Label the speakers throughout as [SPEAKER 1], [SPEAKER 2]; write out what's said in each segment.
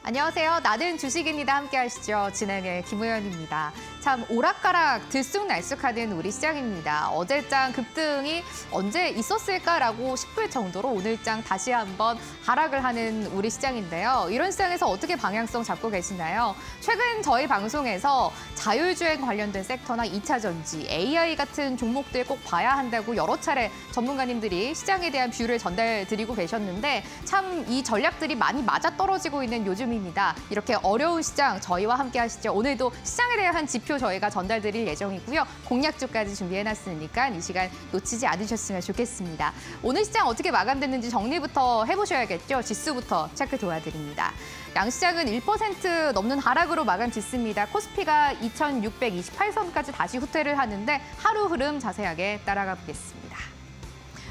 [SPEAKER 1] 안녕하세요. 나는 주식입니다. 함께 하시죠. 진행의 김우현입니다. 참 오락가락 들쑥날쑥하는 우리 시장입니다. 어제장 급등이 언제 있었을까라고 싶을 정도로 오늘장 다시 한번 하락을 하는 우리 시장인데요. 이런 시장에서 어떻게 방향성 잡고 계시나요? 최근 저희 방송에서 자율주행 관련된 섹터나 2차 전지, AI 같은 종목들 꼭 봐야 한다고 여러 차례 전문가님들이 시장에 대한 뷰를 전달드리고 계셨는데 참 이 전략들이 많이 맞아떨어지고 있는 요즘입니다. 이렇게 어려운 시장 저희와 함께 하시죠. 오늘도 시장에 대한 지표 저희가 전달드릴 예정이고요. 공략주까지 준비해놨으니까 이 시간 놓치지 않으셨으면 좋겠습니다. 오늘 시장 어떻게 마감됐는지 정리부터 해보셔야겠죠. 지수부터 체크 도와드립니다. 양시장은 1% 넘는 하락으로 마감 짓습니다. 코스피가 2628선까지 다시 후퇴를 하는데 하루 흐름 자세하게 따라가 보겠습니다.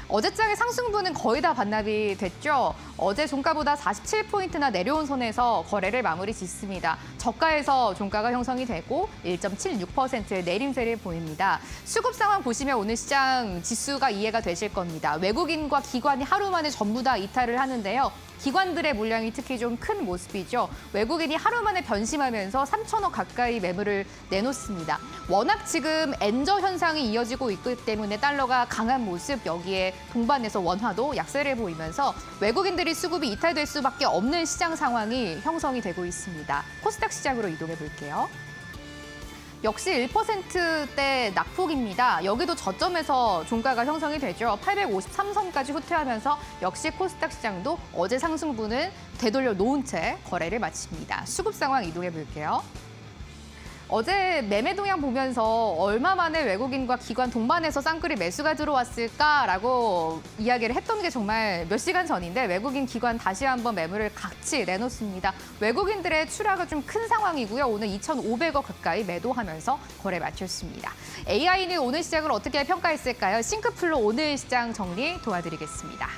[SPEAKER 1] 어제장의 상승분은 거의 다 반납이 됐죠. 어제 종가보다 47포인트나 내려온 선에서 거래를 마무리 짓습니다. 저가에서 종가가 형성이 되고 1.76%의 내림세를 보입니다. 수급 상황 보시면 오늘 시장 지수가 이해가 되실 겁니다. 외국인과 기관이 하루 만에 전부 다 이탈을 하는데요. 기관들의 물량이 특히 좀 큰 모습이죠. 외국인이 하루 만에 변심하면서 3천억 가까이 매물을 내놓습니다. 워낙 지금 엔저 현상이 이어지고 있기 때문에 달러가 강한 모습, 여기에 동반해서 원화도 약세를 보이면서 외국인들이 수급이 이탈될 수밖에 없는 시장 상황이 형성이 되고 있습니다. 코스닥 시장으로 이동해 볼게요. 역시 1%대 낙폭입니다. 여기도 저점에서 종가가 형성이 되죠. 853선까지 후퇴하면서 역시 코스닥 시장도 어제 상승분은 되돌려 놓은 채 거래를 마칩니다. 수급 상황 이동해 볼게요. 어제 매매 동향 보면서 얼마 만에 외국인과 기관 동반해서 쌍끌이 매수가 들어왔을까라고 이야기를 했던 게 정말 몇 시간 전인데 외국인 기관 다시 한번 매물을 같이 내놓습니다. 외국인들의 출하가 좀 큰 상황이고요. 오늘 2,500억 가까이 매도하면서 거래 마쳤습니다. AI는 오늘 시장을 어떻게 평가했을까요? 싱크플로 오늘 시장 정리 도와드리겠습니다.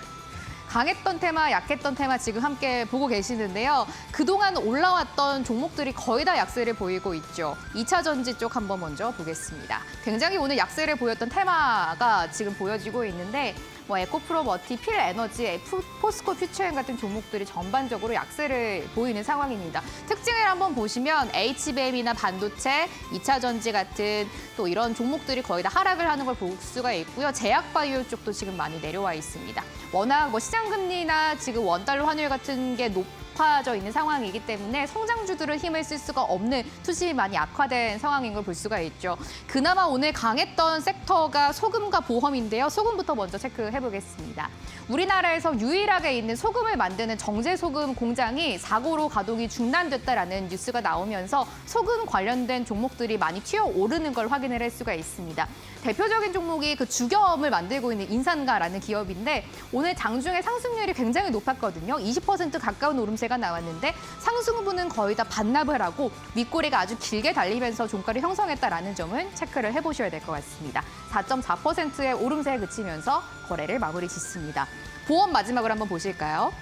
[SPEAKER 1] 강했던 테마, 약했던 테마 지금 함께 보고 계시는데요. 그동안 올라왔던 종목들이 거의 다 약세를 보이고 있죠. 2차 전지 쪽 한번 먼저 보겠습니다. 굉장히 오늘 약세를 보였던 테마가 지금 보여지고 있는데 에코프로머티, 필에너지, 포스코 퓨처엠 같은 종목들이 전반적으로 약세를 보이는 상황입니다. 특징을 한번 보시면 HBM이나 반도체, 2차 전지 같은 또 이런 종목들이 거의 다 하락을 하는 걸 볼 수가 있고요. 제약바이오 쪽도 지금 많이 내려와 있습니다. 워낙 시장금리나 지금 원달러 환율 같은 게 높아져 있는 상황이기 때문에 성장주들을 힘을 쓸 수가 없는 투심이 많이 악화된 상황인 걸 볼 수가 있죠. 그나마 오늘 강했던 섹터가 소금과 보험인데요. 소금부터 먼저 체크해보겠습니다. 우리나라에서 유일하게 있는 소금을 만드는 정제소금 공장이 사고로 가동이 중단됐다라는 뉴스가 나오면서 소금 관련된 종목들이 많이 튀어오르는 걸 확인을 할 수가 있습니다. 대표적인 종목이 그 주겸을 만들고 있는 인산가라는 기업인데 오늘 장중에 상승률이 굉장히 높았거든요. 20% 가까운 오름세가 나왔는데 상승분은 거의 다 반납을 하고 윗꼬리가 아주 길게 달리면서 종가를 형성했다라는 점은 체크를 해보셔야 될 것 같습니다. 4.4%의 오름세에 그치면서 거래를 마무리 짓습니다. 보험 마지막으로 한번 보실까요?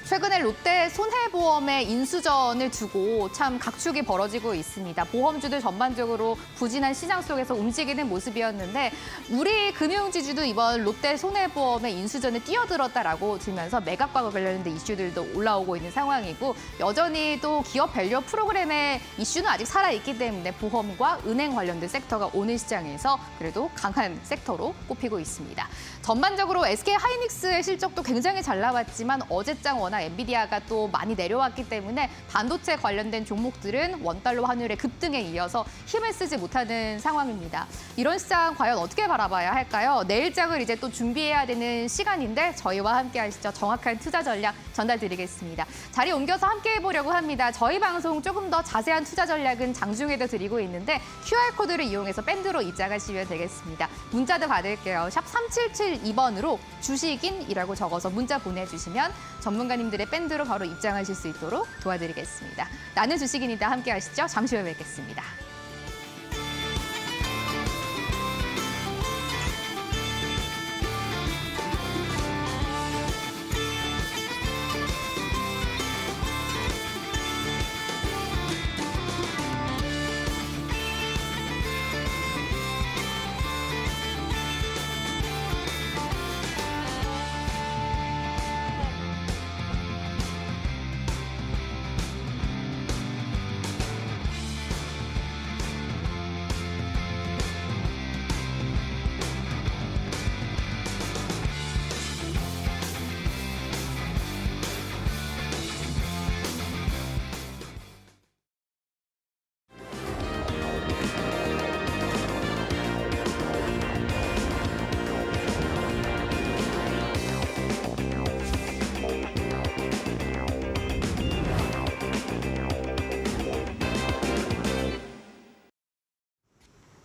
[SPEAKER 1] 최근에 롯데 손해보험의 인수전을 두고 참 각축이 벌어지고 있습니다. 보험주들 전반적으로 부진한 시장 속에서 움직이는 모습이었는데 우리 금융지주도 이번 롯데 손해보험의 인수전에 뛰어들었다라고 들면서 매각과 관련된 이슈들도 올라오고 있는 상황이고 여전히 또 기업 밸류 프로그램의 이슈는 아직 살아있기 때문에 보험과 은행 관련된 섹터가 오늘 시장에서 그래도 강한 섹터로 꼽히고 있습니다. 전반적으로 SK하이닉스의 실적도 굉장히 잘 나왔지만 어제장 워낙 엔비디아가 또 많이 내려왔기 때문에 반도체 관련된 종목들은 원달러 환율의 급등에 이어서 힘을 쓰지 못하는 상황입니다. 이런 시장 과연 어떻게 바라봐야 할까요? 내일장을 이제 또 준비해야 되는 시간인데 저희와 함께 하시죠. 정확한 투자 전략 전달드리겠습니다. 자리 옮겨서 함께 해보려고 합니다. 저희 방송 조금 더 자세한 투자 전략은 장중에도 드리고 있는데 QR코드를 이용해서 밴드로 입장하시면 되겠습니다. 문자도 받을게요. 샵 3772번으로 주식인이라고 적어서 문자 보내주시면 전문가님들의 밴드로 바로 입장하실 수 있도록 도와드리겠습니다. 나는 주식인이다 함께 하시죠. 잠시 후에 뵙겠습니다.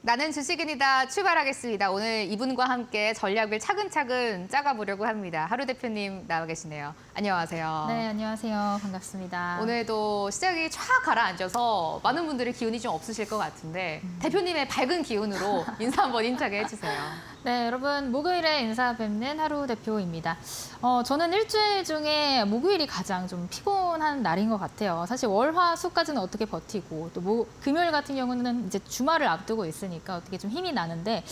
[SPEAKER 1] 나는 주식인이다 출발하겠습니다. 오늘 이분과 함께 전략을 차근차근 짜가보려고 합니다. 하루 대표님 나와 계시네요. 안녕하세요.
[SPEAKER 2] 네, 안녕하세요. 반갑습니다.
[SPEAKER 1] 오늘도 시장이 쫙 가라앉아서 많은 분들이 기운이 좀 없으실 것 같은데 대표님의 밝은 기운으로 인사 한번 힘차게 해주세요.
[SPEAKER 2] 네, 여러분 목요일에 인사 뵙는 하루 대표입니다. 저는 일주일 중에 목요일이 가장 좀 피곤한 날인 것 같아요. 사실 월, 화, 수까지는 어떻게 버티고 또 금요일 같은 경우는 이제 주말을 앞두고 있으니까 어떻게 좀 힘이 나는데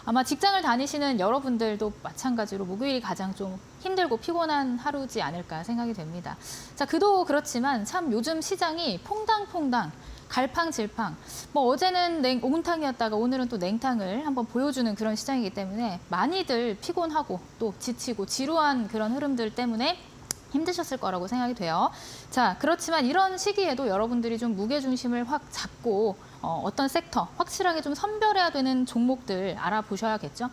[SPEAKER 2] 아마 직장을 다니시는 여러분들도 마찬가지로 목요일이 가장 좀 힘들고 피곤한 하루지 않을까 생각이 됩니다. 자, 그도 그렇지만 참 요즘 시장이 퐁당퐁당 갈팡질팡. 어제는 옹탕이었다가 오늘은 또 냉탕을 한번 보여주는 그런 시장이기 때문에 많이들 피곤하고 또 지치고 지루한 그런 흐름들 때문에 힘드셨을 거라고 생각이 돼요. 자, 그렇지만 이런 시기에도 여러분들이 좀 무게중심을 확 잡고 어떤 섹터, 확실하게 좀 선별해야 되는 종목들 알아보셔야겠죠.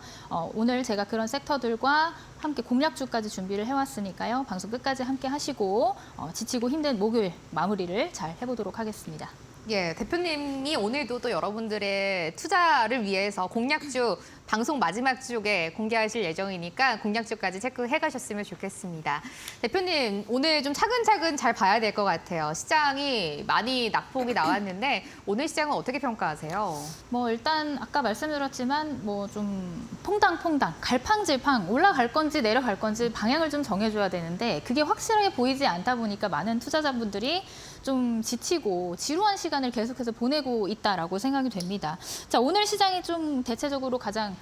[SPEAKER 2] 오늘 제가 그런 섹터들과 함께 공략주까지 준비를 해왔으니까요. 방송 끝까지 함께 하시고 지치고 힘든 목요일 마무리를 잘 해보도록 하겠습니다.
[SPEAKER 1] 예, 대표님이 오늘도 또 여러분들의 투자를 위해서 공략주 방송 마지막 주에 공개하실 예정이니까 공략주까지 체크해 가셨으면 좋겠습니다. 대표님, 오늘 좀 차근차근 잘 봐야 될 것 같아요. 시장이 많이 낙폭이 나왔는데 오늘 시장은 어떻게 평가하세요?
[SPEAKER 2] 일단 아까 말씀드렸지만 좀 퐁당퐁당, 갈팡질팡 올라갈 건지 내려갈 건지 방향을 좀 정해줘야 되는데 그게 확실하게 보이지 않다 보니까 많은 투자자분들이 좀 지치고 지루한 시간을 계속해서 보내고 있다라고 생각이 됩니다. 자, 오늘 시장이 좀 대체적으로 가장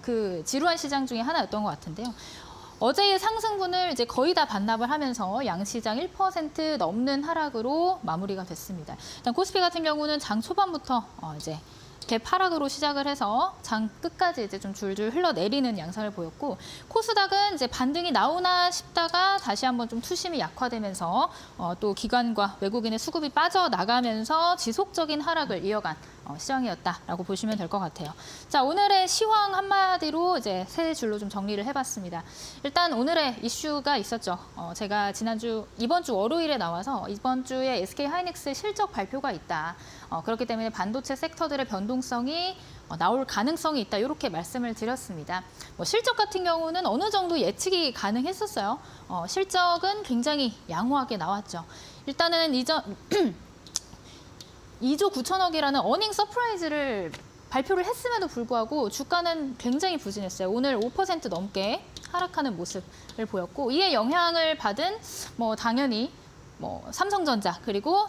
[SPEAKER 2] 그 지루한 시장 중에 하나였던 것 같은데요. 어제의 상승분을 이제 거의 다 반납을 하면서 양시장 1% 넘는 하락으로 마무리가 됐습니다. 일단 코스피 같은 경우는 장 초반부터 이제 하락으로 시작을 해서 장 끝까지 이제 좀 줄줄 흘러내리는 양상을 보였고 코스닥은 이제 반등이 나오나 싶다가 다시 한번 좀 투심이 약화되면서 또 기관과 외국인의 수급이 빠져나가면서 지속적인 하락을 이어간 시장이었다라고 보시면 될 것 같아요. 자, 오늘의 시황 한마디로 이제 세 줄로 좀 정리를 해봤습니다. 일단 오늘의 이슈가 있었죠. 제가 이번 주 월요일에 나와서 이번 주에 SK 하이닉스 실적 발표가 있다. 그렇기 때문에 반도체 섹터들의 변동성이 나올 가능성이 있다. 이렇게 말씀을 드렸습니다. 실적 같은 경우는 어느 정도 예측이 가능했었어요. 실적은 굉장히 양호하게 나왔죠. 일단은 2조 9천억이라는 어닝 서프라이즈를 발표를 했음에도 불구하고 주가는 굉장히 부진했어요. 오늘 5% 넘게 하락하는 모습을 보였고 이에 영향을 받은 당연히 삼성전자 그리고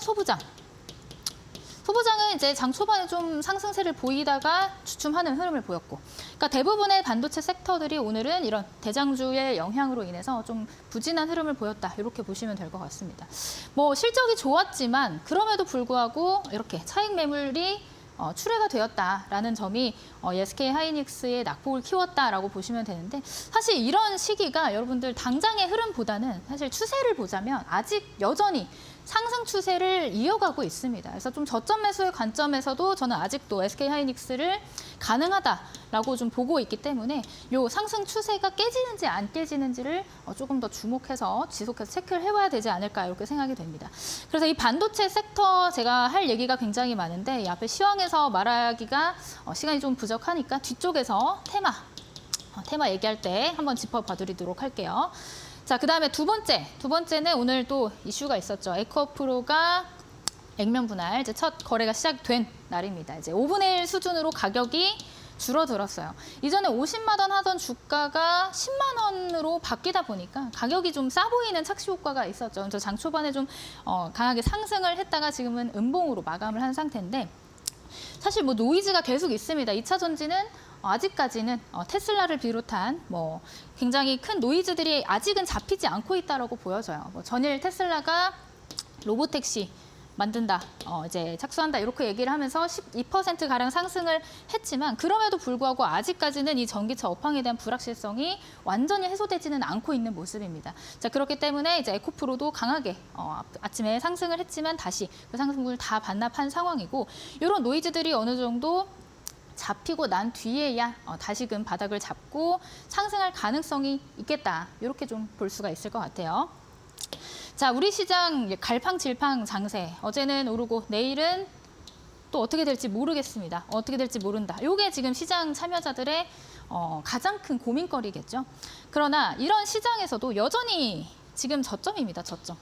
[SPEAKER 2] 소부장은 이제 장 초반에 좀 상승세를 보이다가 주춤하는 흐름을 보였고, 그러니까 대부분의 반도체 섹터들이 오늘은 이런 대장주의 영향으로 인해서 좀 부진한 흐름을 보였다. 이렇게 보시면 될 것 같습니다. 실적이 좋았지만 그럼에도 불구하고 이렇게 차익 매물이 출회가 되었다라는 점이 SK 하이닉스의 낙폭을 키웠다라고 보시면 되는데 사실 이런 시기가 여러분들 당장의 흐름보다는 사실 추세를 보자면 아직 여전히 상승 추세를 이어가고 있습니다. 그래서 좀 저점 매수의 관점에서도 저는 아직도 SK 하이닉스를 가능하다라고 좀 보고 있기 때문에 요 상승 추세가 깨지는지 안 깨지는지를 조금 더 주목해서 지속해서 체크를 해봐야 되지 않을까 이렇게 생각이 됩니다. 그래서 이 반도체 섹터 제가 할 얘기가 굉장히 많은데 이 앞에 시황에서 말하기가 시간이 좀 부족하니까 뒤쪽에서 테마 얘기할 때 한번 짚어봐드리도록 할게요. 자, 그다음에 두 번째는 오늘 또 이슈가 있었죠. 에코프로가 액면 분할 이제 첫 거래가 시작된 날입니다. 이제 5분의 1 수준으로 가격이 줄어들었어요. 이전에 50만 원 하던 주가가 10만 원으로 바뀌다 보니까 가격이 좀 싸 보이는 착시 효과가 있었죠. 그래서 장 초반에 좀 강하게 상승을 했다가 지금은 음봉으로 마감을 한 상태인데 사실 노이즈가 계속 있습니다. 2차 전지는 아직까지는 테슬라를 비롯한 굉장히 큰 노이즈들이 아직은 잡히지 않고 있다라고 보여져요. 전일 테슬라가 로보택시 만든다, 이제 착수한다 이렇게 얘기를 하면서 12%가량 상승을 했지만 그럼에도 불구하고 아직까지는 이 전기차 업황에 대한 불확실성이 완전히 해소되지는 않고 있는 모습입니다. 자, 그렇기 때문에 이제 에코프로도 강하게 아침에 상승을 했지만 다시 그 상승분을 다 반납한 상황이고 이런 노이즈들이 어느 정도 잡히고 난 뒤에야 다시금 바닥을 잡고 상승할 가능성이 있겠다. 이렇게 좀 볼 수가 있을 것 같아요. 자, 우리 시장 갈팡질팡 장세. 어제는 오르고 내일은 또 어떻게 될지 모르겠습니다. 어떻게 될지 모른다. 이게 지금 시장 참여자들의 가장 큰 고민거리겠죠. 그러나 이런 시장에서도 여전히 지금 저점입니다. 저점.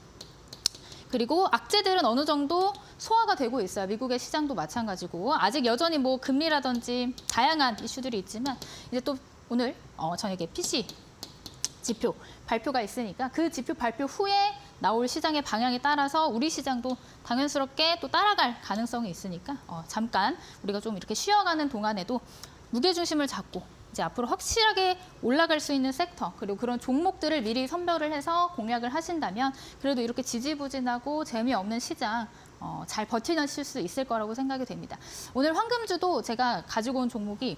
[SPEAKER 2] 그리고 악재들은 어느 정도 소화가 되고 있어요. 미국의 시장도 마찬가지고 아직 여전히 뭐 금리라든지 다양한 이슈들이 있지만 이제 또 오늘 저녁에 PC 지표 발표가 있으니까 그 지표 발표 후에 나올 시장의 방향에 따라서 우리 시장도 당연스럽게 또 따라갈 가능성이 있으니까 잠깐 우리가 좀 이렇게 쉬어가는 동안에도 무게중심을 잡고 이제 앞으로 확실하게 올라갈 수 있는 섹터 그리고 그런 종목들을 미리 선별을 해서 공략을 하신다면 그래도 이렇게 지지부진하고 재미없는 시장 잘 버티실 수 있을 거라고 생각이 됩니다. 오늘 황금주도 제가 가지고 온 종목이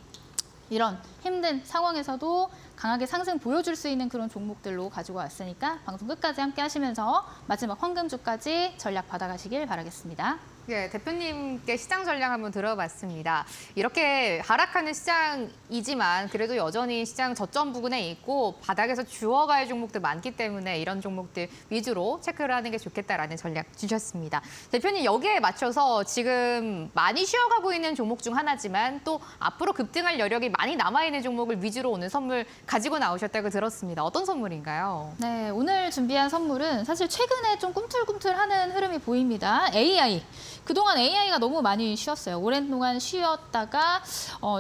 [SPEAKER 2] 이런 힘든 상황에서도 강하게 상승 보여줄 수 있는 그런 종목들로 가지고 왔으니까 방송 끝까지 함께 하시면서 마지막 황금주까지 전략 받아가시길 바라겠습니다.
[SPEAKER 1] 예, 대표님께 시장 전략 한번 들어봤습니다. 이렇게 하락하는 시장이지만 그래도 여전히 시장 저점 부근에 있고 바닥에서 주워갈 종목들 많기 때문에 이런 종목들 위주로 체크를 하는 게 좋겠다라는 전략 주셨습니다. 대표님 여기에 맞춰서 지금 많이 쉬어가고 있는 종목 중 하나지만 또 앞으로 급등할 여력이 많이 남아있는 종목을 위주로 오늘 선물 가지고 나오셨다고 들었습니다. 어떤 선물인가요?
[SPEAKER 2] 네, 오늘 준비한 선물은 사실 최근에 좀 꿈틀꿈틀하는 흐름이 보입니다. AI. 그동안 AI가 너무 많이 쉬었어요. 오랜 동안 쉬었다가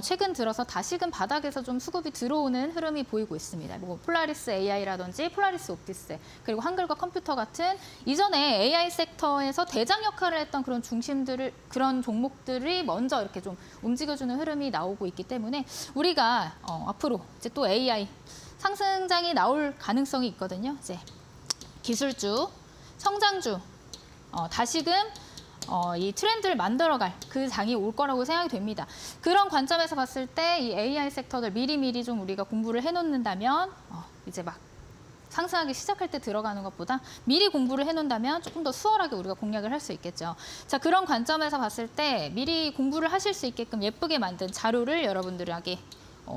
[SPEAKER 2] 최근 들어서 다시금 바닥에서 좀 수급이 들어오는 흐름이 보이고 있습니다. 뭐 폴라리스 AI라든지 폴라리스 옵티스 그리고 한글과 컴퓨터 같은 이전에 AI 섹터에서 대장 역할을 했던 그런 그런 종목들이 먼저 이렇게 좀 움직여주는 흐름이 나오고 있기 때문에 우리가 앞으로 이제 또 AI 상승장이 나올 가능성이 있거든요. 이제 기술주, 성장주, 다시금 이 트렌드를 만들어갈 그 장이 올 거라고 생각이 됩니다. 그런 관점에서 봤을 때 이 AI 섹터들 미리미리 좀 우리가 공부를 해놓는다면 이제 막 상승하기 시작할 때 들어가는 것보다 미리 공부를 해놓는다면 조금 더 수월하게 우리가 공략을 할 수 있겠죠. 자, 그런 관점에서 봤을 때 미리 공부를 하실 수 있게끔 예쁘게 만든 자료를 여러분들에게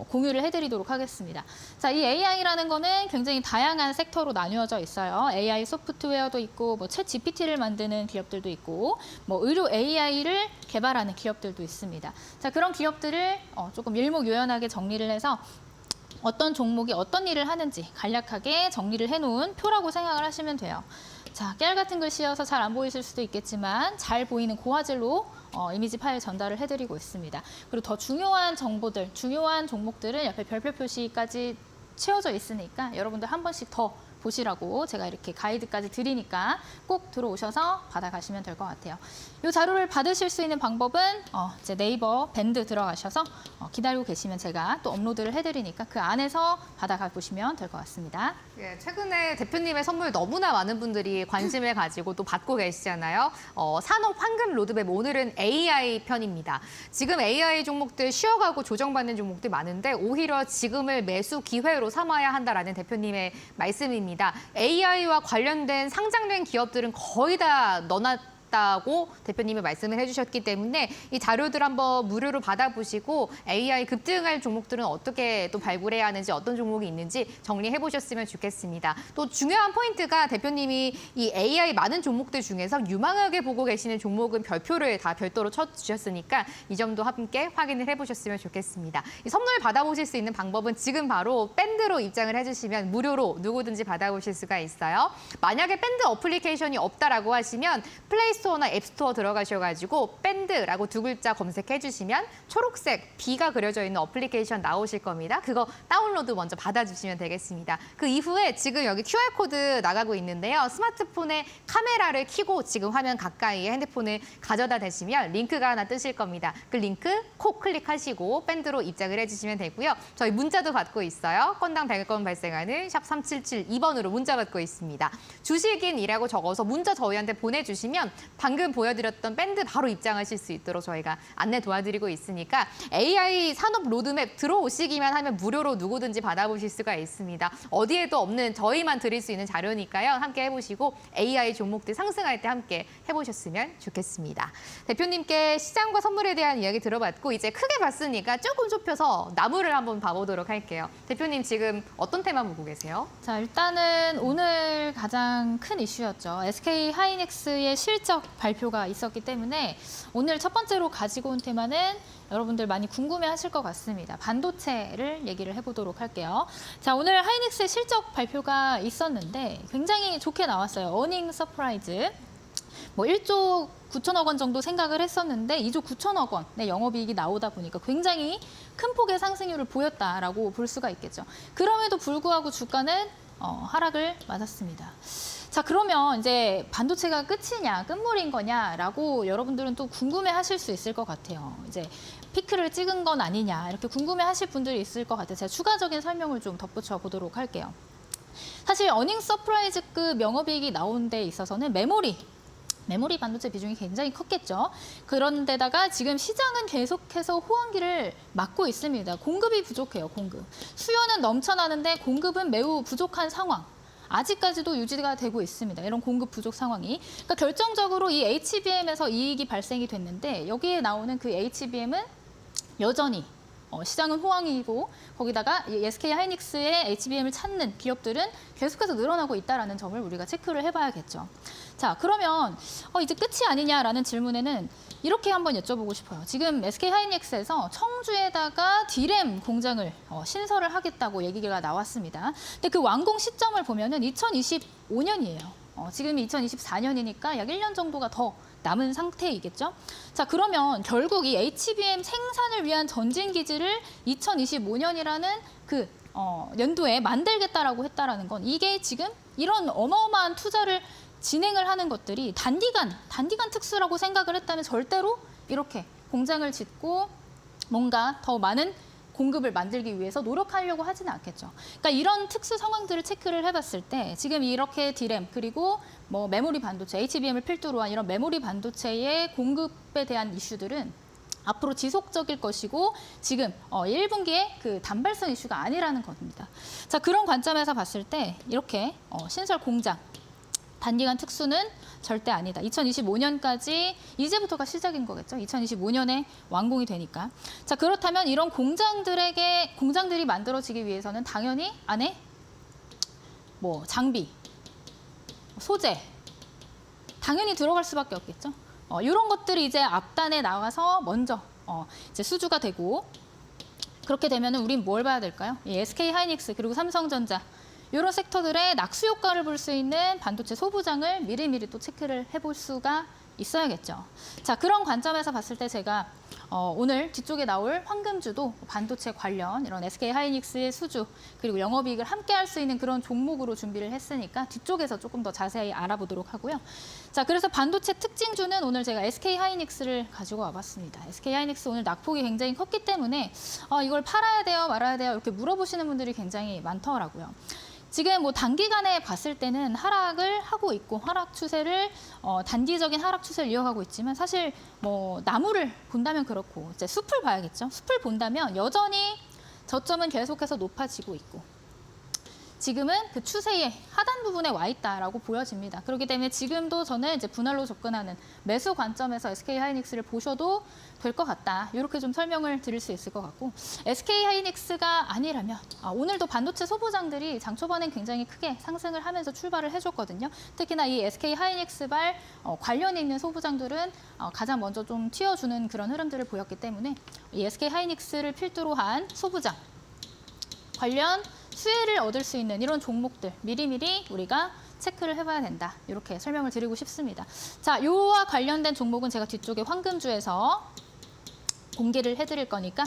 [SPEAKER 2] 공유를 해드리도록 하겠습니다. 자, 이 AI라는 거는 굉장히 다양한 섹터로 나뉘어져 있어요. AI 소프트웨어도 있고, 뭐 챗 GPT를 만드는 기업들도 있고, 뭐 의료 AI를 개발하는 기업들도 있습니다. 자, 그런 기업들을 조금 일목요연하게 정리를 해서 어떤 종목이 어떤 일을 하는지 간략하게 정리를 해놓은 표라고 생각을 하시면 돼요. 자, 깨알 같은 글씨여서 잘 안 보이실 수도 있겠지만 잘 보이는 고화질로 이미지 파일 전달을 해드리고 있습니다. 그리고 더 중요한 정보들, 중요한 종목들은 옆에 별표 표시까지 채워져 있으니까 여러분들 한 번씩 더 보시라고 제가 이렇게 가이드까지 드리니까 꼭 들어오셔서 받아가시면 될 것 같아요. 이 자료를 받으실 수 있는 방법은 이제 네이버 밴드 들어가셔서 기다리고 계시면 제가 또 업로드를 해드리니까 그 안에서 받아가 보시면 될 것 같습니다.
[SPEAKER 1] 예, 최근에 대표님의 선물 너무나 많은 분들이 관심을 가지고 또 받고 계시잖아요. 산업 황금 로드맵 오늘은 AI 편입니다. 지금 AI 종목들 쉬어가고 조정받는 종목들 많은데 오히려 지금을 매수 기회로 삼아야 한다라는 대표님의 말씀입니다. AI와 관련된 상장된 기업들은 거의 다 넣어놨다고 대표님이 말씀을 해주셨기 때문에 이 자료들 한번 무료로 받아보시고 AI 급등할 종목들은 어떻게 또 발굴해야 하는지 어떤 종목이 있는지 정리해 보셨으면 좋겠습니다. 또 중요한 포인트가 대표님이 이 AI 많은 종목들 중에서 유망하게 보고 계시는 종목은 별표를 다 별도로 쳐주셨으니까 이 점도 함께 확인을 해보셨으면 좋겠습니다. 이 선물 받아보실 수 있는 방법은 지금 바로 밴드로 입장을 해주시면 무료로 누구든지 받아보실 수가 있어요. 만약에 밴드 어플리케이션이 없다라고 하시면 플레이스토어나 앱스토어 들어가셔가지고 밴드라고 두 글자 검색해 주시면 초록색 B가 그려져 있는 어플리케이션 나오실 겁니다. 그거 다운로드 먼저 받아주시면 되겠습니다. 그 이후에 지금 여기 QR코드 나가고 있는데요. 스마트폰에 카메라를 켜고 지금 화면 가까이에 핸드폰을 가져다 대시면 링크가 하나 뜨실 겁니다. 그 링크 콕 클릭하시고 밴드로 입장을 해주시면 되고요. 저희 문자도 받고 있어요. 건당 100원 발생하는 샵 3772번으로 문자 받고 있습니다. 주식인이라고 적어서 문자 저희한테 보내주시면 방금 보여드렸던 밴드 바로 입장하실 수 있도록 저희가 안내 도와드리고 있으니까 AI 산업 로드맵 들어오시기만 하면 무료로 누구든지 받아보실 수가 있습니다. 어디에도 없는 저희만 드릴 수 있는 자료니까요. 함께 해보시고 AI 종목들 상승할 때 함께 해보셨으면 좋겠습니다. 대표님께 시장과 선물에 대한 이야기 들어봤고 이제 크게 봤으니까 조금 좁혀서 나무를 한번 봐보도록 할게요. 대표님 지금 어떤 테마 보고 계세요?
[SPEAKER 2] 자, 일단은 오늘 가장 큰 이슈였죠. SK 하이닉스의 실적 발표가 있었기 때문에 오늘 첫 번째로 가지고 온 테마는 여러분들 많이 궁금해하실 것 같습니다. 반도체를 얘기를 해보도록 할게요. 자, 오늘 하이닉스의 실적 발표가 있었는데 굉장히 좋게 나왔어요. 어닝 서프라이즈. 뭐 1조 9천억 원 정도 생각을 했었는데 2조 9천억 원의 영업이익이 나오다 보니까 굉장히 큰 폭의 상승률을 보였다라고 볼 수가 있겠죠. 그럼에도 불구하고 주가는 하락을 맞았습니다. 자, 그러면 이제 반도체가 끝이냐, 끝물인 거냐라고 여러분들은 또 궁금해하실 수 있을 것 같아요. 이제 피크를 찍은 건 아니냐 이렇게 궁금해하실 분들이 있을 것 같아요. 제가 추가적인 설명을 좀 덧붙여 보도록 할게요. 사실 어닝 서프라이즈급 영업이익이 나온 데 있어서는 메모리 반도체 비중이 굉장히 컸겠죠. 그런데다가 지금 시장은 계속해서 호황기를 맞고 있습니다. 공급이 부족해요, 공급. 수요는 넘쳐나는데 공급은 매우 부족한 상황. 아직까지도 유지가 되고 있습니다. 이런 공급 부족 상황이. 그러니까 결정적으로 이 HBM에서 이익이 발생이 됐는데 여기에 나오는 그 HBM은 여전히 시장은 호황이고 거기다가 이 SK 하이닉스의 HBM을 찾는 기업들은 계속해서 늘어나고 있다는 점을 우리가 체크를 해봐야겠죠. 자, 그러면 이제 끝이 아니냐라는 질문에는 이렇게 한번 여쭤보고 싶어요. 지금 SK 하이닉스에서 청주에다가 D램 공장을 신설을 하겠다고 얘기가 나왔습니다. 근데 그 완공 시점을 보면은 2025년이에요. 지금이 2024년이니까 약 1년 정도가 더 남은 상태이겠죠. 자, 그러면 결국 이 HBM 생산을 위한 전진 기지를 2025년이라는 그 연도에 만들겠다라고 했다라는 건 이게 지금 이런 어마어마한 투자를 진행을 하는 것들이 단기간 특수라고 생각을 했다면 절대로 이렇게 공장을 짓고 뭔가 더 많은 공급을 만들기 위해서 노력하려고 하지는 않겠죠. 그러니까 이런 특수 상황들을 체크를 해봤을 때 지금 이렇게 D램 그리고 뭐 메모리 반도체, HBM을 필두로 한 이런 메모리 반도체의 공급에 대한 이슈들은 앞으로 지속적일 것이고 지금 1분기에 그 단발성 이슈가 아니라는 겁니다. 자, 그런 관점에서 봤을 때 이렇게 신설 공장 단기간 특수는 절대 아니다. 2025년까지 이제부터가 시작인 거겠죠. 2025년에 완공이 되니까. 자, 그렇다면 이런 공장들이 만들어지기 위해서는 당연히 안에 뭐 장비, 소재 당연히 들어갈 수밖에 없겠죠. 이런 것들이 이제 앞단에 나와서 먼저 이제 수주가 되고 그렇게 되면은 우린 뭘 봐야 될까요? 이 SK 하이닉스 그리고 삼성전자 이런 섹터들의 낙수 효과를 볼 수 있는 반도체 소부장을 미리미리 또 체크를 해볼 수가 있어야겠죠. 자, 그런 관점에서 봤을 때 제가 오늘 뒤쪽에 나올 황금주도 반도체 관련 이런 SK 하이닉스의 수주 그리고 영업이익을 함께 할 수 있는 그런 종목으로 준비를 했으니까 뒤쪽에서 조금 더 자세히 알아보도록 하고요. 자, 그래서 반도체 특징주는 오늘 제가 SK 하이닉스를 가지고 와봤습니다. SK 하이닉스 오늘 낙폭이 굉장히 컸기 때문에 이걸 팔아야 돼요, 말아야 돼요 이렇게 물어보시는 분들이 굉장히 많더라고요. 지금 뭐 단기간에 봤을 때는 하락을 하고 있고 하락 추세를 단기적인 하락 추세를 이어가고 있지만 사실 뭐 나무를 본다면 그렇고 이제 숲을 봐야겠죠. 숲을 본다면 여전히 저점은 계속해서 높아지고 있고 지금은 그 추세의 하단 부분에 와 있다라고 보여집니다. 그렇기 때문에 지금도 저는 이제 분할로 접근하는 매수 관점에서 SK 하이닉스를 보셔도 될 것 같다. 이렇게 좀 설명을 드릴 수 있을 것 같고 SK 하이닉스가 아니라면 오늘도 반도체 소부장들이 장 초반엔 굉장히 크게 상승을 하면서 출발을 해줬거든요. 특히나 이 SK 하이닉스발 관련이 있는 소부장들은 가장 먼저 좀 튀어주는 그런 흐름들을 보였기 때문에 이 SK 하이닉스를 필두로 한 소부장 관련 수혜를 얻을 수 있는 이런 종목들 미리미리 우리가 체크를 해봐야 된다. 이렇게 설명을 드리고 싶습니다. 자, 요와 관련된 종목은 제가 뒤쪽에 황금주에서 공개를 해드릴 거니까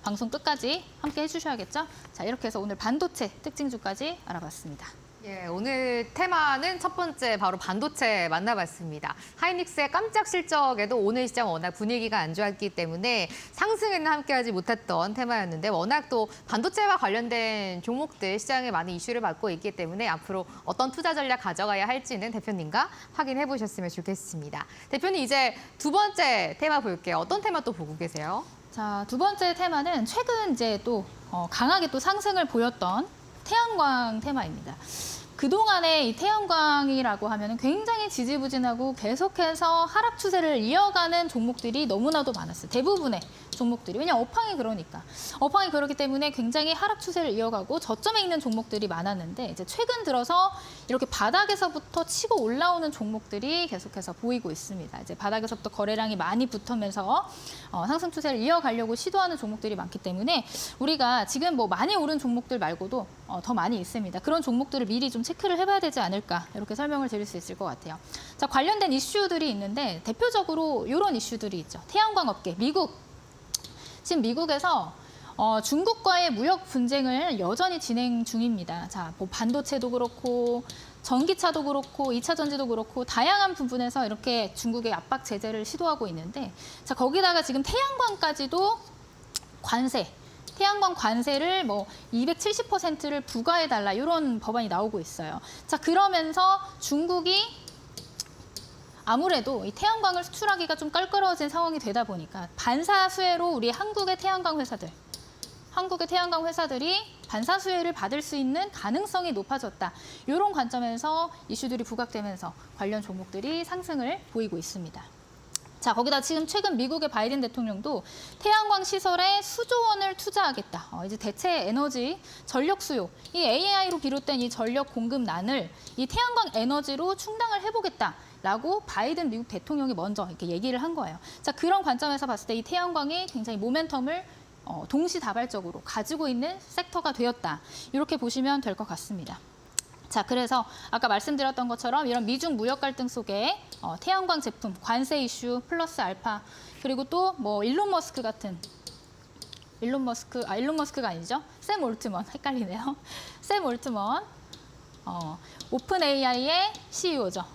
[SPEAKER 2] 방송 끝까지 함께 해주셔야겠죠. 자, 이렇게 해서 오늘 반도체 특징주까지 알아봤습니다.
[SPEAKER 1] 예, 오늘 테마는 첫 번째 바로 반도체 만나봤습니다. 하이닉스의 깜짝 실적에도 오늘 시장 워낙 분위기가 안 좋았기 때문에 상승에는 함께하지 못했던 테마였는데 워낙 또 반도체와 관련된 종목들 시장에 많은 이슈를 받고 있기 때문에 앞으로 어떤 투자 전략 가져가야 할지는 대표님과 확인해 보셨으면 좋겠습니다. 대표님 이제 두 번째 테마 볼게요. 어떤 테마 또 보고 계세요?
[SPEAKER 2] 자, 두 번째 테마는 최근 이제 또 강하게 또 상승을 보였던 태양광 테마입니다. 그동안에 이 태양광이라고 하면 굉장히 지지부진하고 계속해서 하락 추세를 이어가는 종목들이 너무나도 많았어요. 대부분의 종목들이. 왜냐하면 업황이 그러니까. 업황이 그렇기 때문에 굉장히 하락 추세를 이어가고 저점에 있는 종목들이 많았는데 이제 최근 들어서 이렇게 바닥에서부터 치고 올라오는 종목들이 계속해서 보이고 있습니다. 이제 바닥에서부터 거래량이 많이 붙으면서 상승 추세를 이어가려고 시도하는 종목들이 많기 때문에 우리가 지금 뭐 많이 오른 종목들 말고도 더 많이 있습니다. 그런 종목들을 미리 좀 체크를 해봐야 되지 않을까 이렇게 설명을 드릴 수 있을 것 같아요. 자, 관련된 이슈들이 있는데 대표적으로 이런 이슈들이 있죠. 태양광 업계, 미국. 지금 미국에서 중국과의 무역 분쟁을 여전히 진행 중입니다. 자, 뭐 반도체도 그렇고 전기차도 그렇고 2차 전지도 그렇고 다양한 부분에서 이렇게 중국의 압박 제재를 시도하고 있는데 자, 거기다가 지금 태양광까지도 태양광 관세를 뭐 270%를 부과해달라 이런 법안이 나오고 있어요. 자, 그러면서 중국이 아무래도 이 태양광을 수출하기가 좀 껄끄러워진 상황이 되다 보니까 반사수혜로 우리 한국의 태양광 회사들이 반사수혜를 받을 수 있는 가능성이 높아졌다. 이런 관점에서 이슈들이 부각되면서 관련 종목들이 상승을 보이고 있습니다. 자, 거기다 지금 최근 미국의 바이든 대통령도 태양광 시설에 수조 원을 투자하겠다. 이제 대체 에너지, 전력 수요, 이 AI로 비롯된 이 전력 공급난을 이 태양광 에너지로 충당을 해보겠다라고 바이든 미국 대통령이 먼저 이렇게 얘기를 한 거예요. 자, 그런 관점에서 봤을 때 이 태양광이 굉장히 모멘텀을 동시다발적으로 가지고 있는 섹터가 되었다. 이렇게 보시면 될 것 같습니다. 자, 그래서 아까 말씀드렸던 것처럼 이런 미중 무역 갈등 속에 태양광 제품, 관세 이슈, 플러스 알파, 그리고 또 뭐 일론 머스크가 아니죠. 샘 올트먼, 헷갈리네요. 샘 올트먼, 오픈 AI의 CEO죠.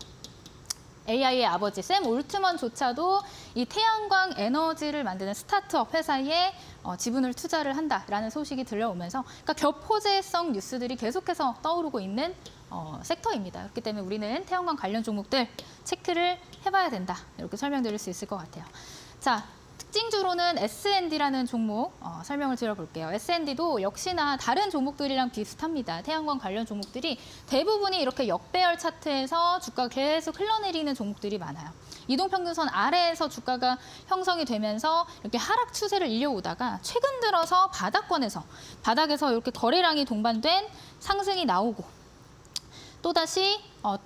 [SPEAKER 2] AI의 아버지 샘 올트먼조차도 이 태양광 에너지를 만드는 스타트업 회사에 지분을 투자를 한다라는 소식이 들려오면서 그러니까 겹호재성 뉴스들이 계속해서 떠오르고 있는 섹터입니다. 그렇기 때문에 우리는 태양광 관련 종목들 체크를 해봐야 된다. 이렇게 설명드릴 수 있을 것 같아요. 자, 특징주로는 S&D라는 종목 설명을 드려볼게요. S&D도 역시나 다른 종목들이랑 비슷합니다. 태양광 관련 종목들이 대부분이 이렇게 역배열 차트에서 주가가 계속 흘러내리는 종목들이 많아요. 이동평균선 아래에서 주가가 형성이 되면서 이렇게 하락 추세를 이어오다가 최근 들어서 바닥에서 이렇게 거래량이 동반된 상승이 나오고 또다시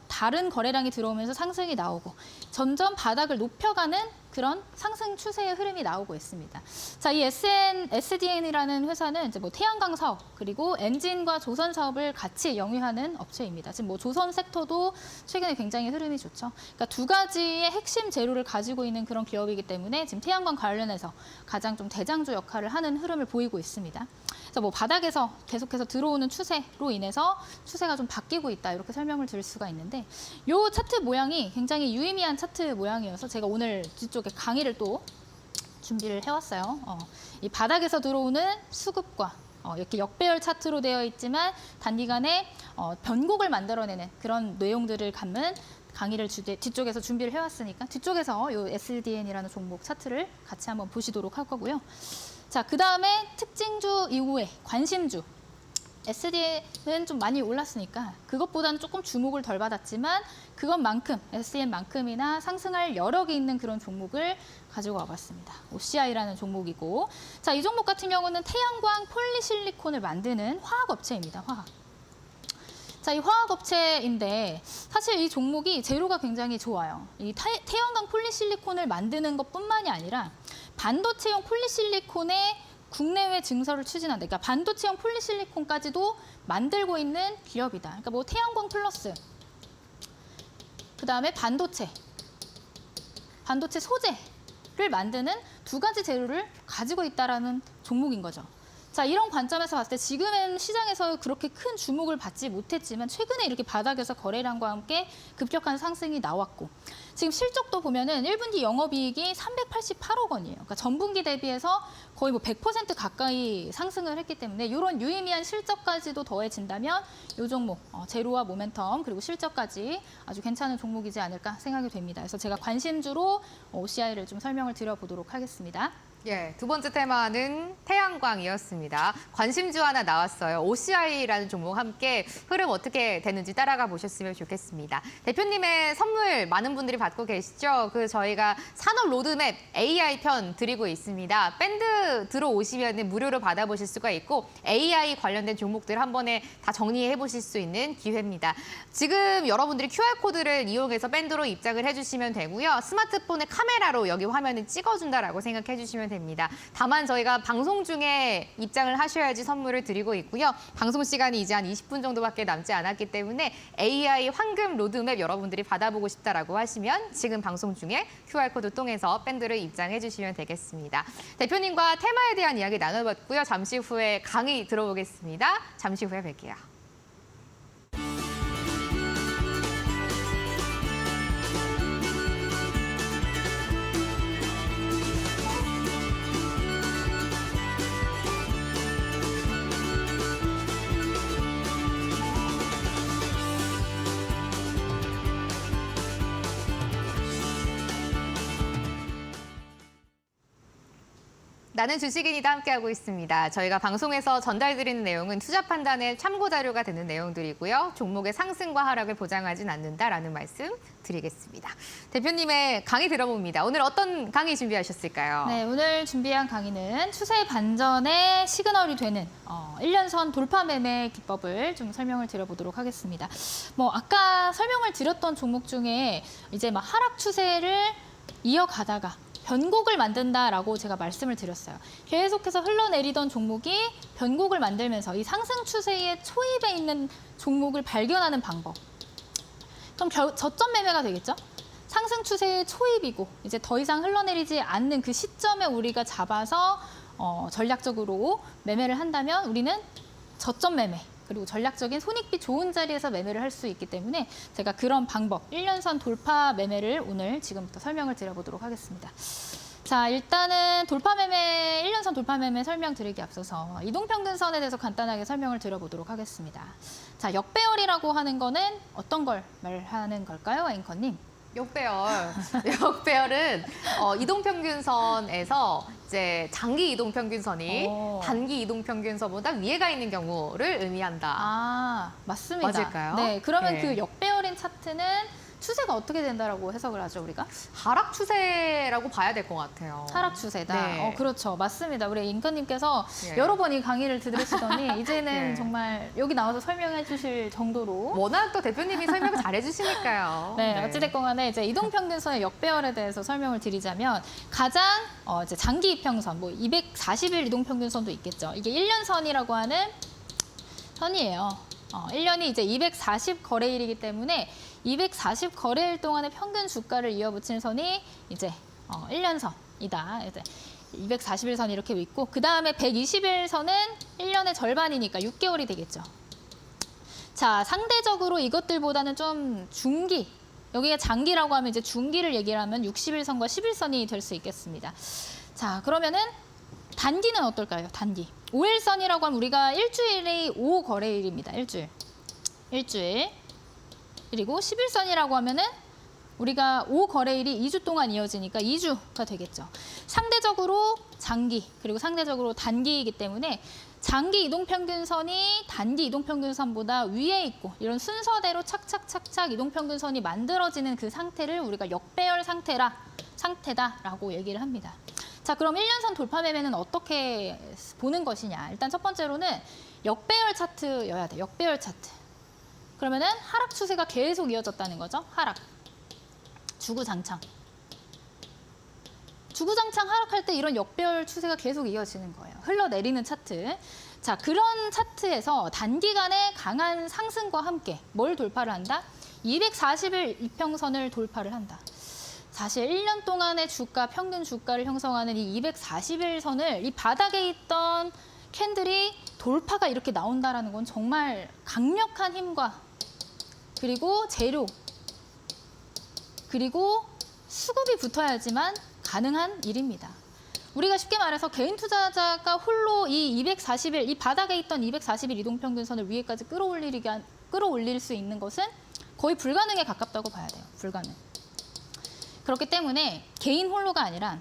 [SPEAKER 2] 다른 거래량이 들어오면서 상승이 나오고 점점 바닥을 높여가는 그런 상승 추세의 흐름이 나오고 있습니다. 자, 이 SDN이라는 회사는 이제 뭐 태양광 사업 그리고 엔진과 조선 사업을 같이 영위하는 업체입니다. 지금 뭐 조선 섹터도 최근에 굉장히 흐름이 좋죠. 그러니까 두 가지의 핵심 재료를 가지고 있는 그런 기업이기 때문에 지금 태양광 관련해서 가장 좀 대장주 역할을 하는 흐름을 보이고 있습니다. 그래서 뭐 바닥에서 계속해서 들어오는 추세로 인해서 추세가 좀 바뀌고 있다 이렇게 설명을 드릴 수가 있는데 이 차트 모양이 굉장히 유의미한 차트 모양이어서 제가 오늘 뒤쪽에 강의를 또 준비를 해왔어요. 이 바닥에서 들어오는 수급과 이렇게 역배열 차트로 되어 있지만 단기간에 변곡을 만들어내는 그런 내용들을 갖는 강의를 뒤쪽에서 준비를 해왔으니까 뒤쪽에서 이 SDN이라는 종목 차트를 같이 한번 보시도록 할 거고요. 자, 그 다음에 특징주 이후에 관심주. SDN은 좀 많이 올랐으니까 그것보다는 조금 주목을 덜 받았지만 그것만큼 SDN만큼이나 상승할 여력이 있는 그런 종목을 가지고 와봤습니다. OCI라는 종목이고 자, 이 종목 같은 경우는 태양광 폴리실리콘을 만드는 화학업체입니다. 자, 이 화학업체인데 사실 이 종목이 재료가 굉장히 좋아요. 이 태양광 폴리실리콘을 만드는 것뿐만이 아니라 반도체용 폴리실리콘의 국내외 증설을 추진한다. 그러니까 반도체용 폴리실리콘까지도 만들고 있는 기업이다. 그러니까 뭐 태양광 플러스, 그다음에 반도체 소재를 만드는 두 가지 재료를 가지고 있다라는 종목인 거죠. 자, 이런 관점에서 봤을 때 지금은 시장에서 그렇게 큰 주목을 받지 못했지만 최근에 이렇게 바닥에서 거래량과 함께 급격한 상승이 나왔고 지금 실적도 보면은 1분기 영업이익이 388억 원이에요. 그러니까 전분기 대비해서 거의 뭐 100% 가까이 상승을 했기 때문에 이런 유의미한 실적까지도 더해진다면 이 종목 재료와 모멘텀 그리고 실적까지 아주 괜찮은 종목이지 않을까 생각이 됩니다. 그래서 제가 관심주로 OCI를 좀 설명을 드려보도록 하겠습니다.
[SPEAKER 1] 예, 두 번째 테마는 태양광이었습니다. 관심주 하나 나왔어요. OCI라는 종목 함께 흐름 어떻게 되는지 따라가 보셨으면 좋겠습니다. 대표님의 선물 많은 분들이 받고 계시죠? 저희가 산업 로드맵 AI 편 드리고 있습니다. 밴드 들어오시면 무료로 받아보실 수가 있고 AI 관련된 종목들 한 번에 다 정리해 보실 수 있는 기회입니다. 지금 여러분들이 QR코드를 이용해서 밴드로 입장을 해주시면 되고요. 스마트폰의 카메라로 여기 화면을 찍어준다라고 생각해 주시면 됩니다. 다만 저희가 방송 중에 입장을 하셔야지 선물을 드리고 있고요. 방송 시간이 이제 한 20분 정도밖에 남지 않았기 때문에 AI 황금 로드맵 여러분들이 받아보고 싶다라고 하시면 지금 방송 중에 QR코드 통해서 밴드를 입장해 주시면 되겠습니다. 대표님과 테마에 대한 이야기 나눠봤고요. 잠시 후에 강의 들어보겠습니다. 잠시 후에 뵐게요. 나는 주식인이다 함께하고 있습니다. 저희가 방송에서 전달드리는 내용은 투자 판단의 참고 자료가 되는 내용들이고요. 종목의 상승과 하락을 보장하진 않는다라는 말씀 드리겠습니다. 대표님의 강의 들어봅니다. 오늘 어떤 강의 준비하셨을까요?
[SPEAKER 2] 네, 오늘 준비한 강의는 추세 반전의 시그널이 되는 1년선 돌파 매매 기법을 좀 설명을 드려보도록 하겠습니다. 아까 설명을 드렸던 종목 중에 이제 하락 추세를 이어가다가 변곡을 만든다라고 제가 말씀을 드렸어요. 계속해서 흘러내리던 종목이 변곡을 만들면서 이 상승 추세의 초입에 있는 종목을 발견하는 방법. 그럼 저점 매매가 되겠죠? 상승 추세의 초입이고 이제 더 이상 흘러내리지 않는 그 시점에 우리가 잡아서 전략적으로 매매를 한다면 우리는 저점 매매 그리고 전략적인 손익비 좋은 자리에서 매매를 할 수 있기 때문에 제가 그런 방법, 1년선 돌파 매매를 오늘 지금부터 설명을 드려보도록 하겠습니다. 자, 일단은 돌파 매매, 1년선 돌파 매매 설명드리기 앞서서 이동평균선에 대해서 간단하게 설명을 드려보도록 하겠습니다. 자, 역배열이라고 하는 거는 어떤 걸 말하는 걸까요, 앵커님?
[SPEAKER 1] 역배열. 역배열은 이동평균선에서 이제 장기 이동평균선이 단기 이동평균선보다 위에가 있는 경우를 의미한다.
[SPEAKER 2] 아, 맞습니다.
[SPEAKER 1] 맞을까요?
[SPEAKER 2] 네, 그러면
[SPEAKER 1] 네.
[SPEAKER 2] 그 역배열인 차트는 추세가 어떻게 된다라고 해석을 하죠, 우리가?
[SPEAKER 1] 하락 추세라고 봐야 될 것 같아요.
[SPEAKER 2] 하락 추세다.
[SPEAKER 1] 네.
[SPEAKER 2] 그렇죠. 맞습니다. 우리 잉커님께서
[SPEAKER 1] 네.
[SPEAKER 2] 여러 번 이 강의를 들으시더니 이제는
[SPEAKER 1] 네.
[SPEAKER 2] 정말 여기 나와서 설명해 주실 정도로
[SPEAKER 1] 워낙 또 대표님이 설명을 잘해주시니까요.
[SPEAKER 2] 네, 어찌됐건 간에 이제 이동평균선의 역배열에 대해서 설명을 드리자면 가장 이제 장기 이평선, 240일 이동평균선도 있겠죠. 이게 1년선이라고 하는 선이에요. 1년이 이제 240 거래일이기 때문에 240 거래일 동안의 평균 주가를 이어붙이는 선이 이제 1년선이다. 이제 240일 선이 이렇게 있고 그 다음에 120일 선은 1년의 절반이니까 6개월이 되겠죠. 자, 상대적으로 이것들보다는 좀 중기, 여기가 장기라고 하면 이제 중기를 얘기를 하면 60일선과 10일선이 될 수 있겠습니다. 자, 그러면은 단기는 어떨까요? 단기. 5일선이라고 하면 우리가 일주일이 5거래일입니다. 일주일. 그리고 10일선이라고 하면은 우리가 5거래일이 2주 동안 이어지니까 2주가 되겠죠. 상대적으로 장기, 그리고 상대적으로 단기이기 때문에 장기 이동평균선이 단기 이동평균선보다 위에 있고 이런 순서대로 착착착착 이동평균선이 만들어지는 그 상태를 우리가 역배열 상태다라고 얘기를 합니다. 자, 그럼 1년선 돌파 매매는 어떻게 보는 것이냐. 일단 첫 번째로는 역배열 차트여야 돼. 역배열 차트. 그러면은 하락 추세가 계속 이어졌다는 거죠. 하락. 주구장창. 주구장창 하락할 때 이런 역배열 추세가 계속 이어지는 거예요. 흘러내리는 차트. 자, 그런 차트에서 단기간에 강한 상승과 함께 뭘 돌파를 한다? 240일 이평선을 돌파를 한다. 사실 1년 동안의 주가, 평균 주가를 형성하는 이 240일 선을 이 바닥에 있던 캔들이 돌파가 이렇게 나온다는 건 정말 강력한 힘과 그리고 재료, 그리고 수급이 붙어야지만 가능한 일입니다. 우리가 쉽게 말해서 개인 투자자가 홀로 이 240일, 이 바닥에 있던 240일 이동평균선을 위에까지 끌어올릴 수 있는 것은 거의 불가능에 가깝다고 봐야 돼요. 불가능. 그렇기 때문에 개인 홀로가 아니라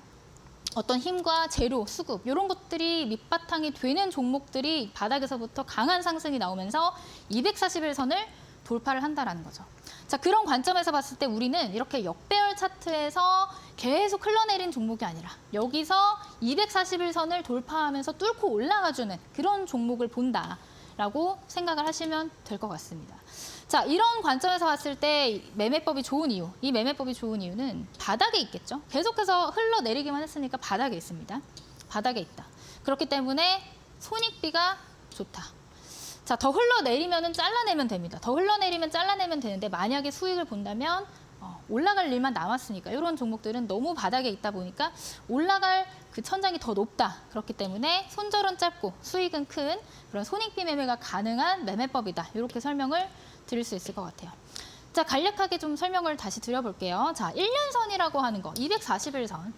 [SPEAKER 2] 어떤 힘과 재료, 수급 이런 것들이 밑바탕이 되는 종목들이 바닥에서부터 강한 상승이 나오면서 241선을 돌파를 한다라는 거죠. 자, 그런 관점에서 봤을 때 우리는 이렇게 역배열 차트에서 계속 흘러내린 종목이 아니라 여기서 241선을 돌파하면서 뚫고 올라가주는 그런 종목을 본다라고 생각을 하시면 될 것 같습니다. 자, 이런 관점에서 봤을 때 매매법이 좋은 이유, 이 매매법이 좋은 이유는 바닥에 있겠죠. 계속해서 흘러내리기만 했으니까 바닥에 있습니다. 바닥에 있다. 그렇기 때문에 손익비가 좋다. 자, 더 흘러내리면 잘라내면 됩니다. 더 흘러내리면 잘라내면 되는데 만약에 수익을 본다면 올라갈 일만 남았으니까 이런 종목들은 너무 바닥에 있다 보니까 올라갈 그 천장이 더 높다. 그렇기 때문에 손절은 짧고 수익은 큰 그런 손익비 매매가 가능한 매매법이다. 이렇게 설명을 드릴 수 있을 것 같아요. 자, 간략하게 좀 설명을 다시 드려볼게요. 자, 1년선이라고 하는 거, 241선.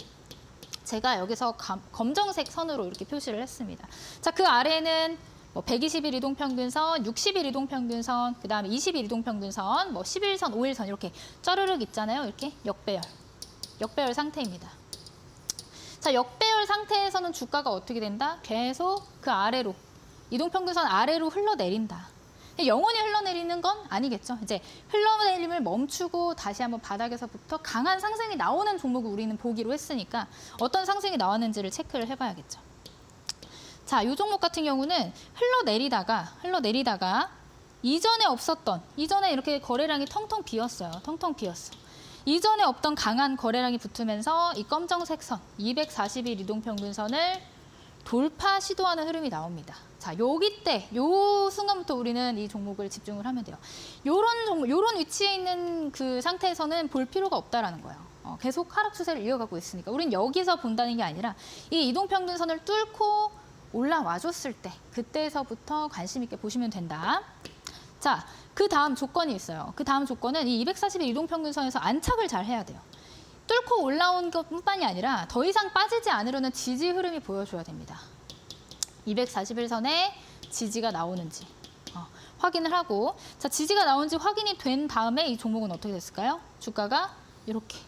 [SPEAKER 2] 제가 여기서 검정색 선으로 이렇게 표시를 했습니다. 자, 그 아래는 뭐 120일 이동평균선, 60일 이동평균선, 그 다음에 20일 이동평균선, 뭐 11선, 5일선 이렇게 쩌르륵 있잖아요. 이렇게 역배열 상태입니다. 자, 역배열 상태에서는 주가가 어떻게 된다? 계속 그 아래로, 이동평균선 아래로 흘러내린다. 영원히 흘러내리는 건 아니겠죠. 이제 흘러내림을 멈추고 다시 한번 바닥에서부터 강한 상승이 나오는 종목을 우리는 보기로 했으니까 어떤 상승이 나왔는지를 체크를 해봐야겠죠. 자, 이 종목 같은 경우는 흘러내리다가 이전에 이렇게 거래량이 텅텅 비었어요. 텅텅 비었어. 이전에 없던 강한 거래량이 붙으면서 이 검정색 선, 240일 이동평균선을 돌파 시도하는 흐름이 나옵니다. 자, 요 순간부터 우리는 이 종목을 집중을 하면 돼요. 요런 위치에 있는 그 상태에서는 볼 필요가 없다라는 거예요. 계속 하락 추세를 이어가고 있으니까. 우린 여기서 본다는 게 아니라 이 이동평균선을 뚫고 올라와 줬을 때 그때서부터 관심 있게 보시면 된다. 자, 그 다음 조건이 있어요. 그 다음 조건은 이 240일 이동평균선에서 안착을 잘 해야 돼요. 뚫고 올라온 것뿐만이 아니라 더 이상 빠지지 않으려는 지지 흐름이 보여줘야 됩니다. 241선에 지지가 나오는지 확인을 하고, 자, 지지가 나오는지 확인이 된 다음에 이 종목은 어떻게 됐을까요? 주가가 이렇게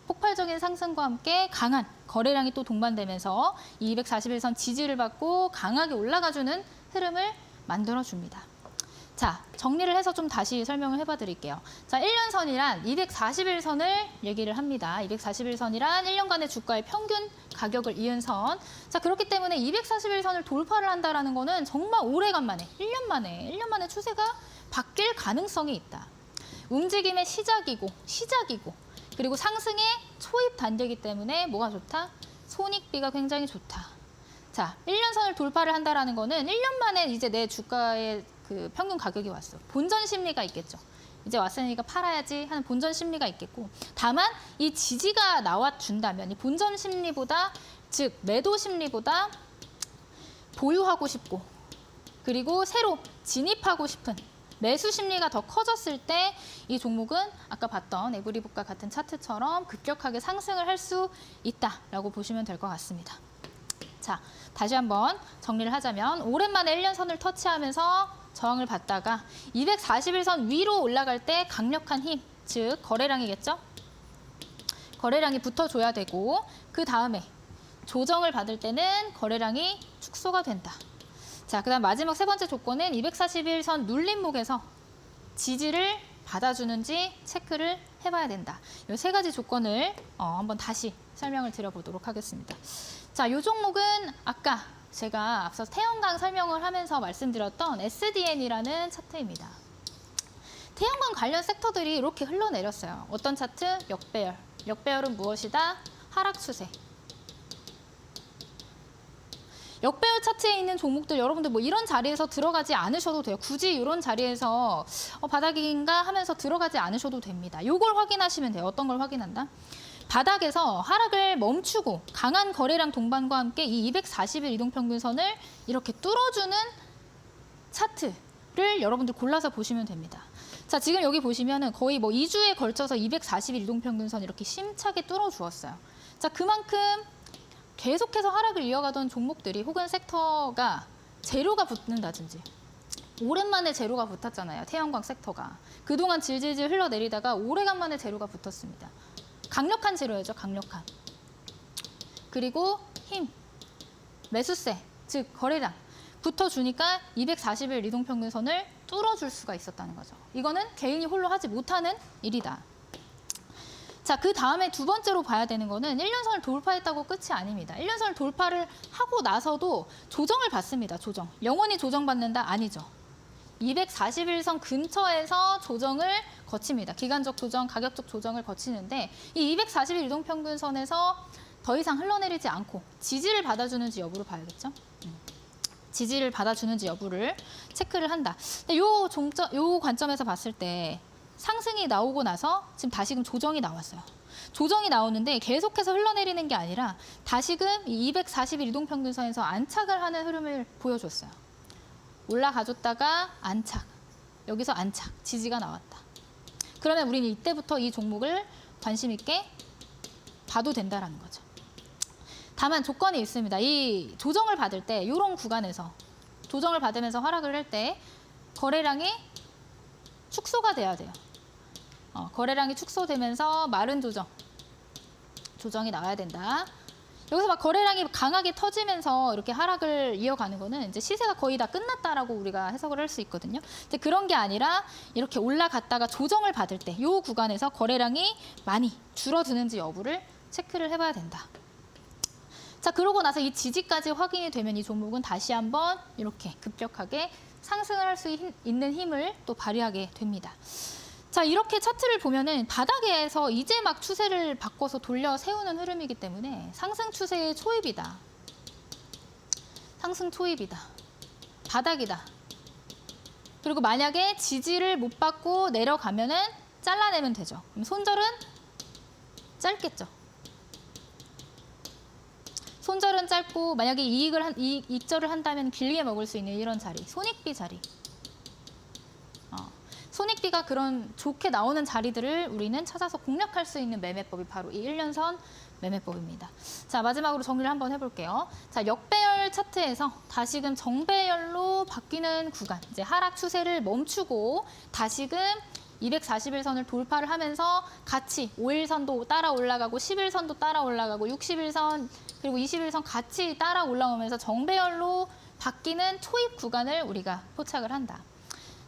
[SPEAKER 2] 폭발적인 상승과 함께 강한 거래량이 또 동반되면서 241선 지지를 받고 강하게 올라가주는 흐름을 만들어줍니다. 자, 정리를 해서 좀 다시 설명을 해봐 드릴게요. 자, 1년선이란 241선을 얘기를 합니다. 241선이란 1년간의 주가의 평균 가격을 이은 선. 자, 그렇기 때문에 241선을 돌파를 한다는 거는 정말 오래간만에, 1년 만에 추세가 바뀔 가능성이 있다. 움직임의 시작이고, 그리고 상승의 초입 단계이기 때문에 뭐가 좋다? 손익비가 굉장히 좋다. 자, 1년선을 돌파를 한다는 거는 1년 만에 이제 내 주가의 그 평균 가격이 왔어. 본전 심리가 있겠죠. 이제 왔으니까 팔아야지 하는 본전 심리가 있겠고, 다만 이 지지가 나와준다면 이 본전 심리보다, 즉 매도 심리보다 보유하고 싶고 그리고 새로 진입하고 싶은 매수 심리가 더 커졌을 때 이 종목은 아까 봤던 에브리북과 같은 차트처럼 급격하게 상승을 할 수 있다라고 보시면 될 것 같습니다. 자, 다시 한번 정리를 하자면 오랜만에 1년선을 터치하면서 저항을 받다가 241선 위로 올라갈 때 강력한 힘, 즉 거래량이겠죠? 거래량이 붙어줘야 되고, 그 다음에 조정을 받을 때는 거래량이 축소가 된다. 자, 그 다음 마지막 세 번째 조건은 241선 눌림목에서 지지를 받아주는지 체크를 해봐야 된다. 이 세 가지 조건을 한번 다시 설명을 드려보도록 하겠습니다. 자, 이 종목은 아까 제가 앞서 태양광 설명을 하면서 말씀드렸던 SDN이라는 차트입니다. 태양광 관련 섹터들이 이렇게 흘러내렸어요. 어떤 차트? 역배열. 역배열은 무엇이다? 하락 추세. 역배열 차트에 있는 종목들 여러분들 뭐 이런 자리에서 들어가지 않으셔도 돼요. 굳이 이런 자리에서 바닥인가 하면서 들어가지 않으셔도 됩니다. 이걸 확인하시면 돼요. 어떤 걸 확인한다? 바닥에서 하락을 멈추고 강한 거래량 동반과 함께 이 240일 이동평균선을 이렇게 뚫어주는 차트를 여러분들 골라서 보시면 됩니다. 자, 지금 여기 보시면은 거의 뭐 2주에 걸쳐서 240일 이동평균선 이렇게 심차게 뚫어주었어요. 자, 그만큼 계속해서 하락을 이어가던 종목들이 혹은 섹터가 재료가 붙는다든지, 오랜만에 재료가 붙었잖아요. 태양광 섹터가. 그동안 질질질 흘러내리다가 오래간만에 재료가 붙었습니다. 강력한 재료였죠. 그리고 힘, 매수세, 즉 거래량 붙어주니까 240일 이동평균선을 뚫어줄 수가 있었다는 거죠. 이거는 개인이 홀로 하지 못하는 일이다. 자, 그 다음에 두 번째로 봐야 되는 거는 1년선을 돌파했다고 끝이 아닙니다. 1년선을 돌파를 하고 나서도 조정을 받습니다. 조정. 영원히 조정받는다? 아니죠. 241선 근처에서 조정을 거칩니다. 기간적 조정, 가격적 조정을 거치는데 이 241 이동평균선에서 더 이상 흘러내리지 않고 지지를 받아주는지 여부를 봐야겠죠. 지지를 받아주는지 여부를 체크를 한다. 근데 요 관점에서 봤을 때 상승이 나오고 나서 지금 다시금 조정이 나왔어요. 조정이 나오는데 계속해서 흘러내리는 게 아니라 다시금 이 241 이동평균선에서 안착을 하는 흐름을 보여줬어요. 올라가줬다가 안착, 여기서 안착, 지지가 나왔다. 그러면 우리는 이때부터 이 종목을 관심 있게 봐도 된다라는 거죠. 다만 조건이 있습니다. 이 조정을 받을 때 이런 구간에서 조정을 받으면서 하락을 할 때 거래량이 축소가 돼야 돼요. 거래량이 축소되면서 마른 조정이 나와야 된다. 여기서 막 거래량이 강하게 터지면서 이렇게 하락을 이어가는 거는 이제 시세가 거의 다 끝났다라고 우리가 해석을 할 수 있거든요. 근데 그런 게 아니라 이렇게 올라갔다가 조정을 받을 때 이 구간에서 거래량이 많이 줄어드는지 여부를 체크를 해봐야 된다. 자, 그러고 나서 이 지지까지 확인이 되면 이 종목은 다시 한번 이렇게 급격하게 상승을 할 수 있는 힘을 또 발휘하게 됩니다. 자, 이렇게 차트를 보면은 바닥에서 이제 막 추세를 바꿔서 돌려 세우는 흐름이기 때문에 상승 추세의 초입이다. 상승 초입이다. 바닥이다. 그리고 만약에 지지를 못 받고 내려가면은 잘라내면 되죠. 그럼 손절은 짧겠죠. 손절은 짧고 만약에 이익절을 한다면 길게 먹을 수 있는 이런 자리, 손익비 자리. 손익비가 그런 좋게 나오는 자리들을 우리는 찾아서 공략할 수 있는 매매법이 바로 이 1년선 매매법입니다. 자, 마지막으로 정리를 한번 해볼게요. 자, 역배열 차트에서 다시금 정배열로 바뀌는 구간, 이제 하락 추세를 멈추고 다시금 241선을 돌파를 하면서 같이 5일선도 따라 올라가고 10일선도 따라 올라가고 60일선 그리고 21선 같이 따라 올라오면서 정배열로 바뀌는 초입 구간을 우리가 포착을 한다.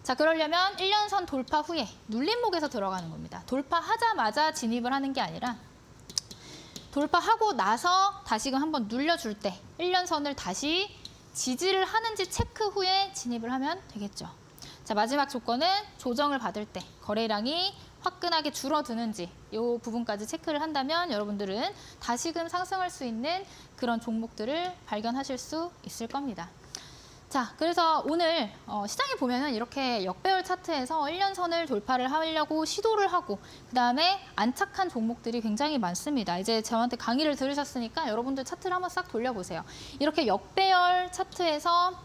[SPEAKER 2] 자, 그러려면 1년선 돌파 후에 눌림목에서 들어가는 겁니다. 돌파하자마자 진입을 하는 게 아니라 돌파하고 나서 다시금 한번 눌려줄 때 1년선을 다시 지지를 하는지 체크 후에 진입을 하면 되겠죠. 자, 마지막 조건은 조정을 받을 때 거래량이 화끈하게 줄어드는지 이 부분까지 체크를 한다면 여러분들은 다시금 상승할 수 있는 그런 종목들을 발견하실 수 있을 겁니다. 자, 그래서 오늘 시장에 보면은 이렇게 역배열 차트에서 1년선을 돌파를 하려고 시도를 하고 그다음에 안착한 종목들이 굉장히 많습니다. 이제 저한테 강의를 들으셨으니까 여러분들 차트를 한번 싹 돌려보세요. 이렇게 역배열 차트에서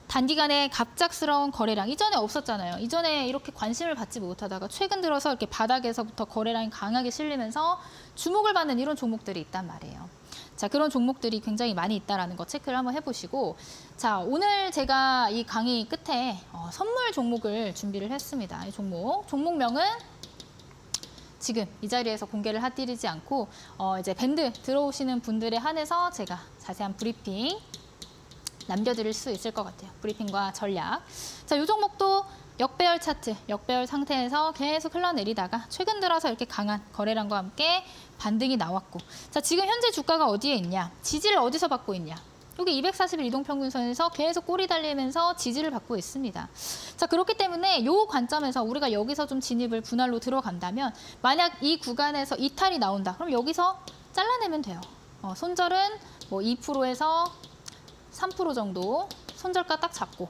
[SPEAKER 2] 단기간에 갑작스러운 거래량, 이전에 없었잖아요. 이전에 이렇게 관심을 받지 못하다가 최근 들어서 이렇게 바닥에서부터 거래량이 강하게 실리면서 주목을 받는 이런 종목들이 있단 말이에요. 자, 그런 종목들이 굉장히 많이 있다는 거 체크를 한번 해보시고, 자, 오늘 제가 이 강의 끝에 선물 종목을 준비를 했습니다. 이 종목명은 지금 이 자리에서 공개를 해드리지 않고 이제 밴드 들어오시는 분들에 한해서 제가 자세한 브리핑 남겨드릴 수 있을 것 같아요. 브리핑과 전략. 자, 이 종목도 역배열 차트, 역배열 상태에서 계속 흘러내리다가 최근 들어서 이렇게 강한 거래량과 함께 반등이 나왔고, 자, 지금 현재 주가가 어디에 있냐? 지지를 어디서 받고 있냐? 여기 240일 이동평균선에서 계속 꼬리 달리면서 지지를 받고 있습니다. 자, 그렇기 때문에 이 관점에서 우리가 여기서 좀 진입을 분할로 들어간다면 만약 이 구간에서 이탈이 나온다. 그럼 여기서 잘라내면 돼요. 손절은 뭐 2%에서 3% 정도 손절가 딱 잡고,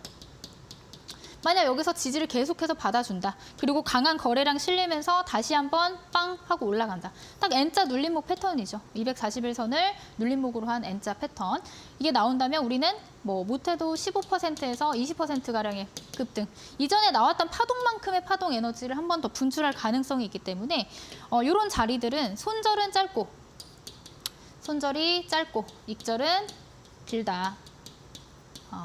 [SPEAKER 2] 만약 여기서 지지를 계속해서 받아준다. 그리고 강한 거래량 실리면서 다시 한번 빵 하고 올라간다. 딱 N자 눌림목 패턴이죠. 241선을 눌림목으로 한 N자 패턴. 이게 나온다면 우리는 뭐 못해도 15%에서 20%가량의 급등. 이전에 나왔던 파동만큼의 파동 에너지를 한 번 더 분출할 가능성이 있기 때문에 이런 자리들은 손절은 짧고, 손절이 짧고, 익절은 길다.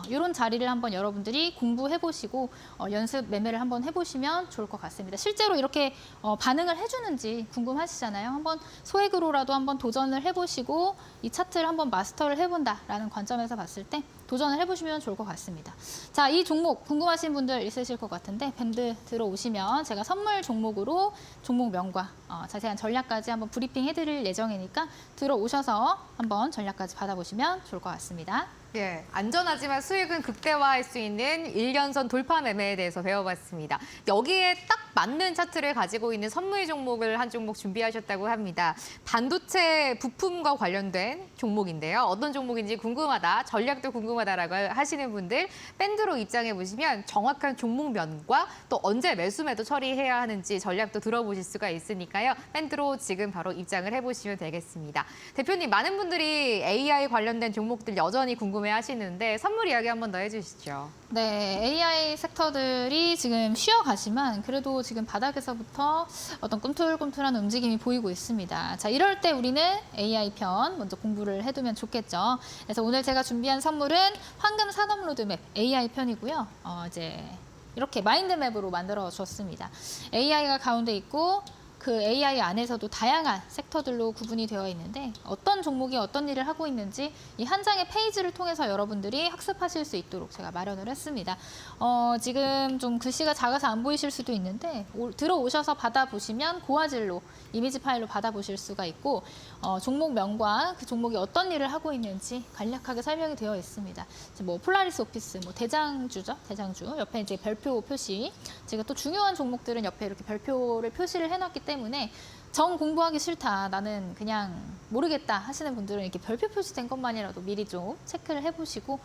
[SPEAKER 2] 이런 자리를 한번 여러분들이 공부해보시고 연습 매매를 한번 해보시면 좋을 것 같습니다. 실제로 이렇게 반응을 해주는지 궁금하시잖아요. 한번 소액으로라도 한번 도전을 해보시고 이 차트를 한번 마스터를 해본다라는 관점에서 봤을 때 도전을 해보시면 좋을 것 같습니다. 자, 이 종목 궁금하신 분들 있으실 것 같은데 밴드 들어오시면 제가 선물 종목으로 종목명과 자세한 전략까지 한번 브리핑 해드릴 예정이니까 들어오셔서 한번 전략까지 받아보시면 좋을 것 같습니다.
[SPEAKER 1] 예, 안전하지만 수익은 극대화할 수 있는 1년선 돌파 매매에 대해서 배워봤습니다. 여기에 딱 맞는 차트를 가지고 있는 선물 종목을 한 종목 준비하셨다고 합니다. 반도체 부품과 관련된 종목인데요. 어떤 종목인지 궁금하다, 전략도 궁금하다라고 하시는 분들 밴드로 입장해 보시면 정확한 종목면과 또 언제 매수 매도 처리해야 하는지 전략도 들어보실 수가 있으니까요. 밴드로 지금 바로 입장을 해보시면 되겠습니다. 대표님, 많은 분들이 AI 관련된 종목들 여전히 궁금해하시는데 선물 이야기 한번 더 해주시죠.
[SPEAKER 2] 네, AI 섹터들이 지금 쉬어가지만 그래도 지금 바닥에서부터 어떤 꿈틀꿈틀한 움직임이 보이고 있습니다. 자, 이럴 때 우리는 AI 편 먼저 공부를 해두면 좋겠죠. 그래서 오늘 제가 준비한 선물은 황금 산업 로드맵 AI 편이고요. 이제 이렇게 마인드맵으로 만들어 줬습니다. AI가 가운데 있고 그 AI 안에서도 다양한 섹터들로 구분이 되어 있는데 어떤 종목이 어떤 일을 하고 있는지 이 한 장의 페이지를 통해서 여러분들이 학습하실 수 있도록 제가 마련을 했습니다. 지금 좀 글씨가 작아서 안 보이실 수도 있는데 들어오셔서 받아보시면 고화질로 이미지 파일로 받아보실 수가 있고 종목명과 그 종목이 어떤 일을 하고 있는지 간략하게 설명이 되어 있습니다. 뭐 폴라리스 오피스, 뭐 대장주죠, 대장주 옆에 이제 별표 표시. 제가 또 중요한 종목들은 옆에 이렇게 별표를 표시를 해놨기 때문에 정 공부하기 싫다, 나는 그냥 모르겠다 하시는 분들은 이렇게 별표 표시된 것만이라도 미리 좀 체크를 해보시고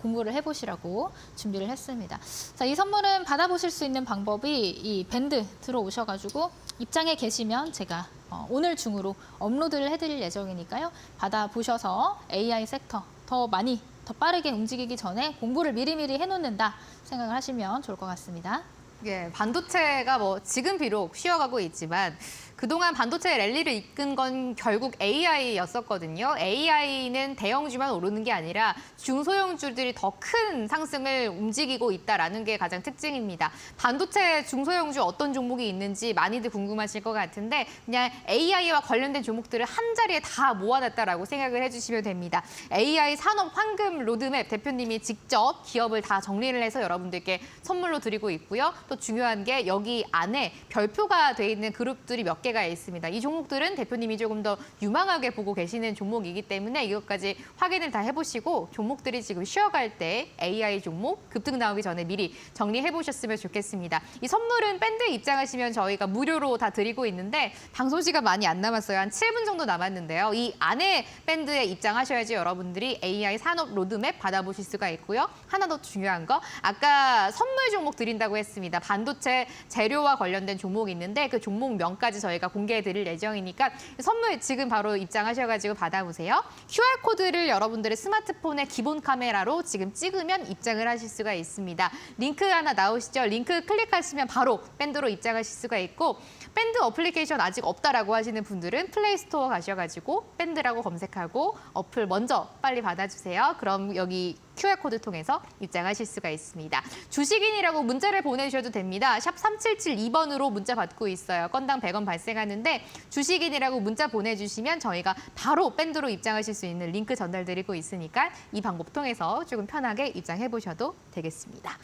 [SPEAKER 2] 공부를 해보시라고 준비를 했습니다. 자, 이 선물은 받아보실 수 있는 방법이 이 밴드 들어오셔가지고 입장에 계시면 제가 오늘 중으로 업로드를 해드릴 예정이니까요. 받아보셔서 AI 섹터 더 많이 더 빠르게 움직이기 전에 공부를 미리미리 해놓는다 생각을 하시면 좋을 것 같습니다.
[SPEAKER 1] 예, 반도체가 뭐 지금 비록 쉬어가고 있지만 그동안 반도체 랠리를 이끈 건 결국 AI였었거든요. AI는 대형주만 오르는 게 아니라 중소형주들이 더 큰 상승을 움직이고 있다라는 게 가장 특징입니다. 반도체 중소형주 어떤 종목이 있는지 많이들 궁금하실 것 같은데 그냥 AI와 관련된 종목들을 한 자리에 다 모아놨다라고 생각을 해주시면 됩니다. AI 산업 황금 로드맵 대표님이 직접 기업을 다 정리를 해서 여러분들께 선물로 드리고 있고요. 또 중요한 게 여기 안에 별표가 돼 있는 그룹들이 몇 개가 있습니다. 이 종목들은 대표님이 조금 더 유망하게 보고 계시는 종목이기 때문에 이것까지 확인을 다 해보시고 종목들이 지금 쉬어갈 때 AI 종목 급등 나오기 전에 미리 정리해 보셨으면 좋겠습니다. 이 선물은 밴드에 입장하시면 저희가 무료로 다 드리고 있는데 방송 시간 많이 안 남았어요. 한 7분 정도 남았는데요. 이 안에 밴드에 입장하셔야지 여러분들이 AI 산업 로드맵 받아보실 수가 있고요. 하나 더 중요한 거, 아까 선물 종목 드린다고 했습니다. 반도체 재료와 관련된 종목이 있는데 그 종목명까지 저희가 공개해 드릴 예정이니까 선물 지금 바로 입장하셔가지고 받아보세요. QR코드를 여러분들의 스마트폰의 기본 카메라로 지금 찍으면 입장을 하실 수가 있습니다. 링크 하나 나오시죠? 링크 클릭하시면 바로 밴드로 입장하실 수가 있고 밴드 어플리케이션 아직 없다라고 하시는 분들은 플레이스토어 가셔가지고 밴드라고 검색하고 어플 먼저 빨리 받아주세요. 그럼 여기 QR코드 통해서 입장하실 수가 있습니다. 주식인이라고 문자를 보내주셔도 됩니다. 샵 3772번으로 문자 받고 있어요. 건당 100원 발생하는데 주식인이라고 문자 보내주시면 저희가 바로 밴드로 입장하실 수 있는 링크 전달드리고 있으니까 이 방법 통해서 조금 편하게 입장해보셔도 되겠습니다.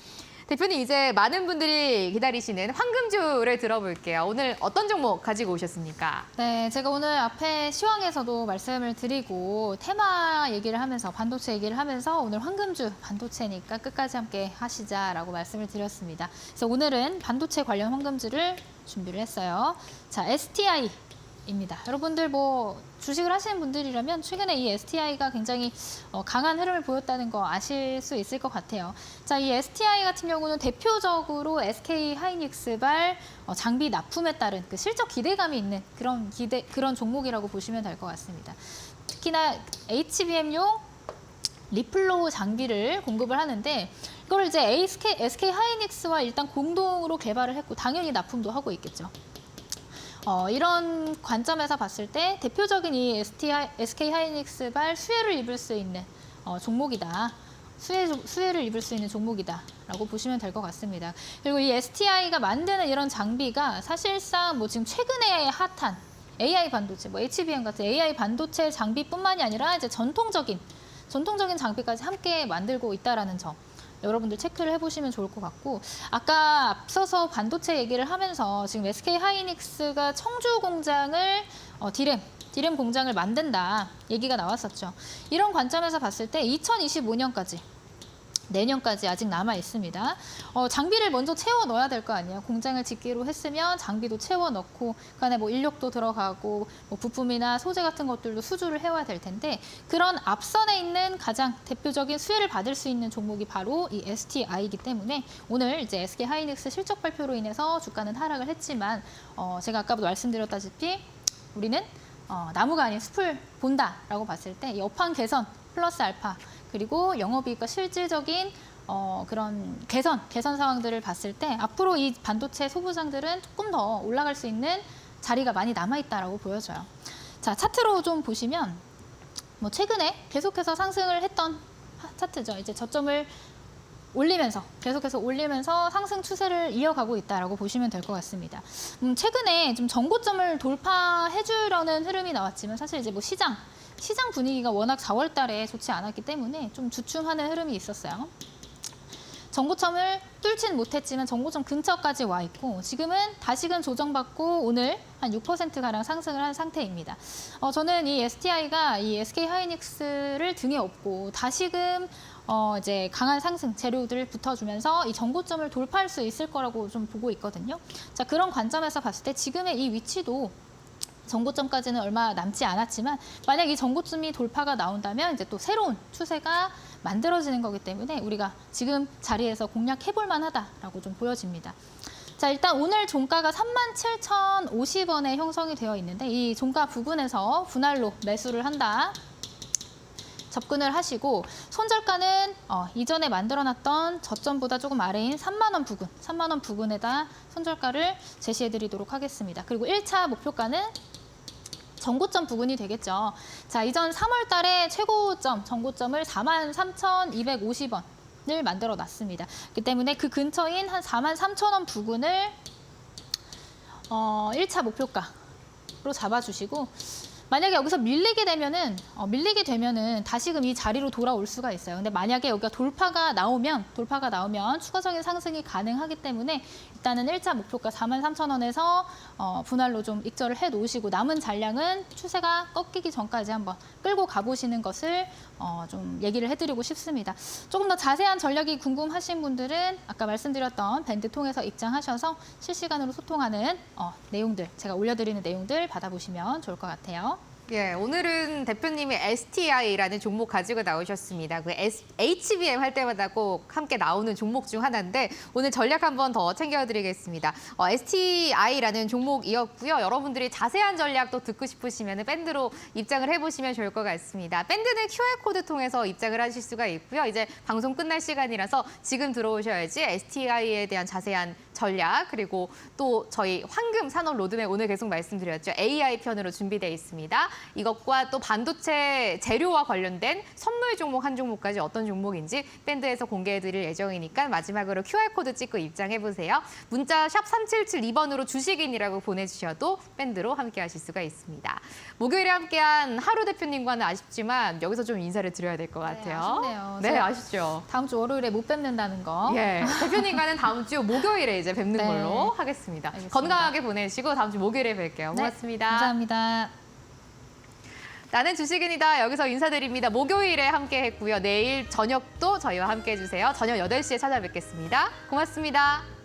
[SPEAKER 1] 대표님, 이제 많은 분들이 기다리시는 황금주를 들어볼게요. 오늘 어떤 종목 가지고 오셨습니까?
[SPEAKER 2] 네, 제가 오늘 앞에 시황에서도 말씀을 드리고 테마 얘기를 하면서 반도체 얘기를 하면서 오늘 황금주 반도체니까 끝까지 함께 하시자라고 말씀을 드렸습니다. 그래서 오늘은 반도체 관련 황금주를 준비를 했어요. 자, STI입니다. 여러분들 뭐 주식을 하시는 분들이라면 최근에 이 STI가 굉장히 강한 흐름을 보였다는 거 아실 수 있을 것 같아요. 자, 이 STI 같은 경우는 대표적으로 SK 하이닉스발 장비 납품에 따른 그 실적 기대감이 있는 그런 종목이라고 보시면 될 것 같습니다. 특히나 HBM용 리플로우 장비를 공급을 하는데 이걸 이제 SK 하이닉스와 일단 공동으로 개발을 했고 당연히 납품도 하고 있겠죠. 이런 관점에서 봤을 때 대표적인 이 SK 하이닉스발 수혜를 입을 수 있는 종목이다. 수혜를 입을 수 있는 종목이다라고 보시면 될 것 같습니다. 그리고 이 STI가 만드는 이런 장비가 사실상 뭐 지금 최근에 핫한 AI 반도체, 뭐 HBM 같은 AI 반도체 장비뿐만이 아니라 이제 전통적인 장비까지 함께 만들고 있다라는 점. 여러분들 체크를 해보시면 좋을 것 같고, 아까 앞서서 반도체 얘기를 하면서 지금 SK 하이닉스가 청주 공장을 디램 공장을 만든다 얘기가 나왔었죠. 이런 관점에서 봤을 때 2025년까지 내년까지 아직 남아 있습니다. 장비를 먼저 채워 넣어야 될 거 아니에요. 공장을 짓기로 했으면 장비도 채워 넣고 그 안에 뭐 인력도 들어가고 뭐 부품이나 소재 같은 것들도 수주를 해와야 될 텐데, 그런 앞선에 있는 가장 대표적인 수혜를 받을 수 있는 종목이 바로 이 STI이기 때문에 오늘 이제 SK 하이닉스 실적 발표로 인해서 주가는 하락을 했지만 제가 아까도 말씀드렸다시피 우리는 나무가 아닌 숲을 본다라고 봤을 때 이 업황 개선 플러스 알파, 그리고 영업이익과 실질적인 그런 개선 상황들을 봤을 때 앞으로 이 반도체 소부장들은 조금 더 올라갈 수 있는 자리가 많이 남아있다라고 보여져요. 자, 차트로 좀 보시면 뭐 최근에 계속해서 상승을 했던 차트죠. 이제 저점을 계속해서 올리면서 상승 추세를 이어가고 있다라고 보시면 될 것 같습니다. 최근에 좀 전고점을 돌파해주려는 흐름이 나왔지만 사실 이제 뭐 시장 분위기가 워낙 4월 달에 좋지 않았기 때문에 좀 주춤하는 흐름이 있었어요. 전고점을 뚫지는 못했지만 전고점 근처까지 와 있고, 지금은 다시금 조정받고 오늘 한 6%가량 상승을 한 상태입니다. 저는 이 STI가 이 SK 하이닉스를 등에 업고 다시금 이제 강한 상승 재료들을 붙어주면서 이 전고점을 돌파할 수 있을 거라고 좀 보고 있거든요. 자, 그런 관점에서 봤을 때 지금의 이 위치도 전고점까지는 얼마 남지 않았지만, 만약 이 전고점이 돌파가 나온다면 이제 또 새로운 추세가 만들어지는 거기 때문에 우리가 지금 자리에서 공략해볼 만하다라고 좀 보여집니다. 자, 일단 오늘 종가가 37,050원에 형성이 되어 있는데 이 종가 부근에서 분할로 매수를 한다. 접근을 하시고, 손절가는 이전에 만들어놨던 저점보다 조금 아래인 3만 원 부근에다 손절가를 제시해드리도록 하겠습니다. 그리고 1차 목표가는 전고점 부근이 되겠죠. 자, 이전 3월 달에 최고점, 전고점을 43,250원을 만들어 놨습니다. 그렇기 때문에 그 근처인 한 43,000원 부근을 1차 목표가로 잡아주시고, 만약에 여기서 밀리게 되면은 다시금 이 자리로 돌아올 수가 있어요. 근데 만약에 여기가 돌파가 나오면 추가적인 상승이 가능하기 때문에 일단은 1차 목표가 43,000원에서 분할로 좀 익절을 해 놓으시고, 남은 잔량은 추세가 꺾이기 전까지 한번 끌고 가보시는 것을 좀 얘기를 해드리고 싶습니다. 조금 더 자세한 전략이 궁금하신 분들은 아까 말씀드렸던 밴드 통해서 입장하셔서 실시간으로 소통하는 내용들, 제가 올려드리는 내용들 받아보시면 좋을 것 같아요.
[SPEAKER 1] 예, 오늘은 대표님이 STI라는 종목 가지고 나오셨습니다. 그 HBM 할 때마다 꼭 함께 나오는 종목 중 하나인데 오늘 전략 한번 더 챙겨드리겠습니다. STI라는 종목이었고요. 여러분들이 자세한 전략도 듣고 싶으시면 밴드로 입장을 해보시면 좋을 것 같습니다. 밴드는 QR코드 통해서 입장을 하실 수가 있고요. 이제 방송 끝날 시간이라서 지금 들어오셔야지 STI에 대한 자세한 전략, 그리고 또 저희 황금 산업 로드맵 오늘 계속 말씀드렸죠. AI 편으로 준비되어 있습니다. 이것과 또 반도체 재료와 관련된 선물 종목 한 종목까지 어떤 종목인지 밴드에서 공개해드릴 예정이니까 마지막으로 QR코드 찍고 입장해보세요. 문자 샵 3772번으로 주식인이라고 보내주셔도 밴드로 함께하실 수가 있습니다. 목요일에 함께한 하루 대표님과는 아쉽지만 여기서 좀 인사를 드려야 될 것 같아요.
[SPEAKER 2] 아쉽네요.
[SPEAKER 1] 네, 아쉽죠.
[SPEAKER 2] 다음 주 월요일에 못 뵙는다는 거.
[SPEAKER 1] 예, 대표님과는 다음 주 목요일에 이제 뵙는
[SPEAKER 2] 네.
[SPEAKER 1] 걸로 하겠습니다.
[SPEAKER 2] 알겠습니다.
[SPEAKER 1] 건강하게 보내시고 다음 주 목요일에 뵐게요. 고맙습니다.
[SPEAKER 2] 네, 감사합니다.
[SPEAKER 1] 나는 주식인이다. 여기서 인사드립니다. 목요일에 함께 했고요. 내일 저녁도 저희와 함께 해주세요. 저녁 8시에 찾아뵙겠습니다. 고맙습니다.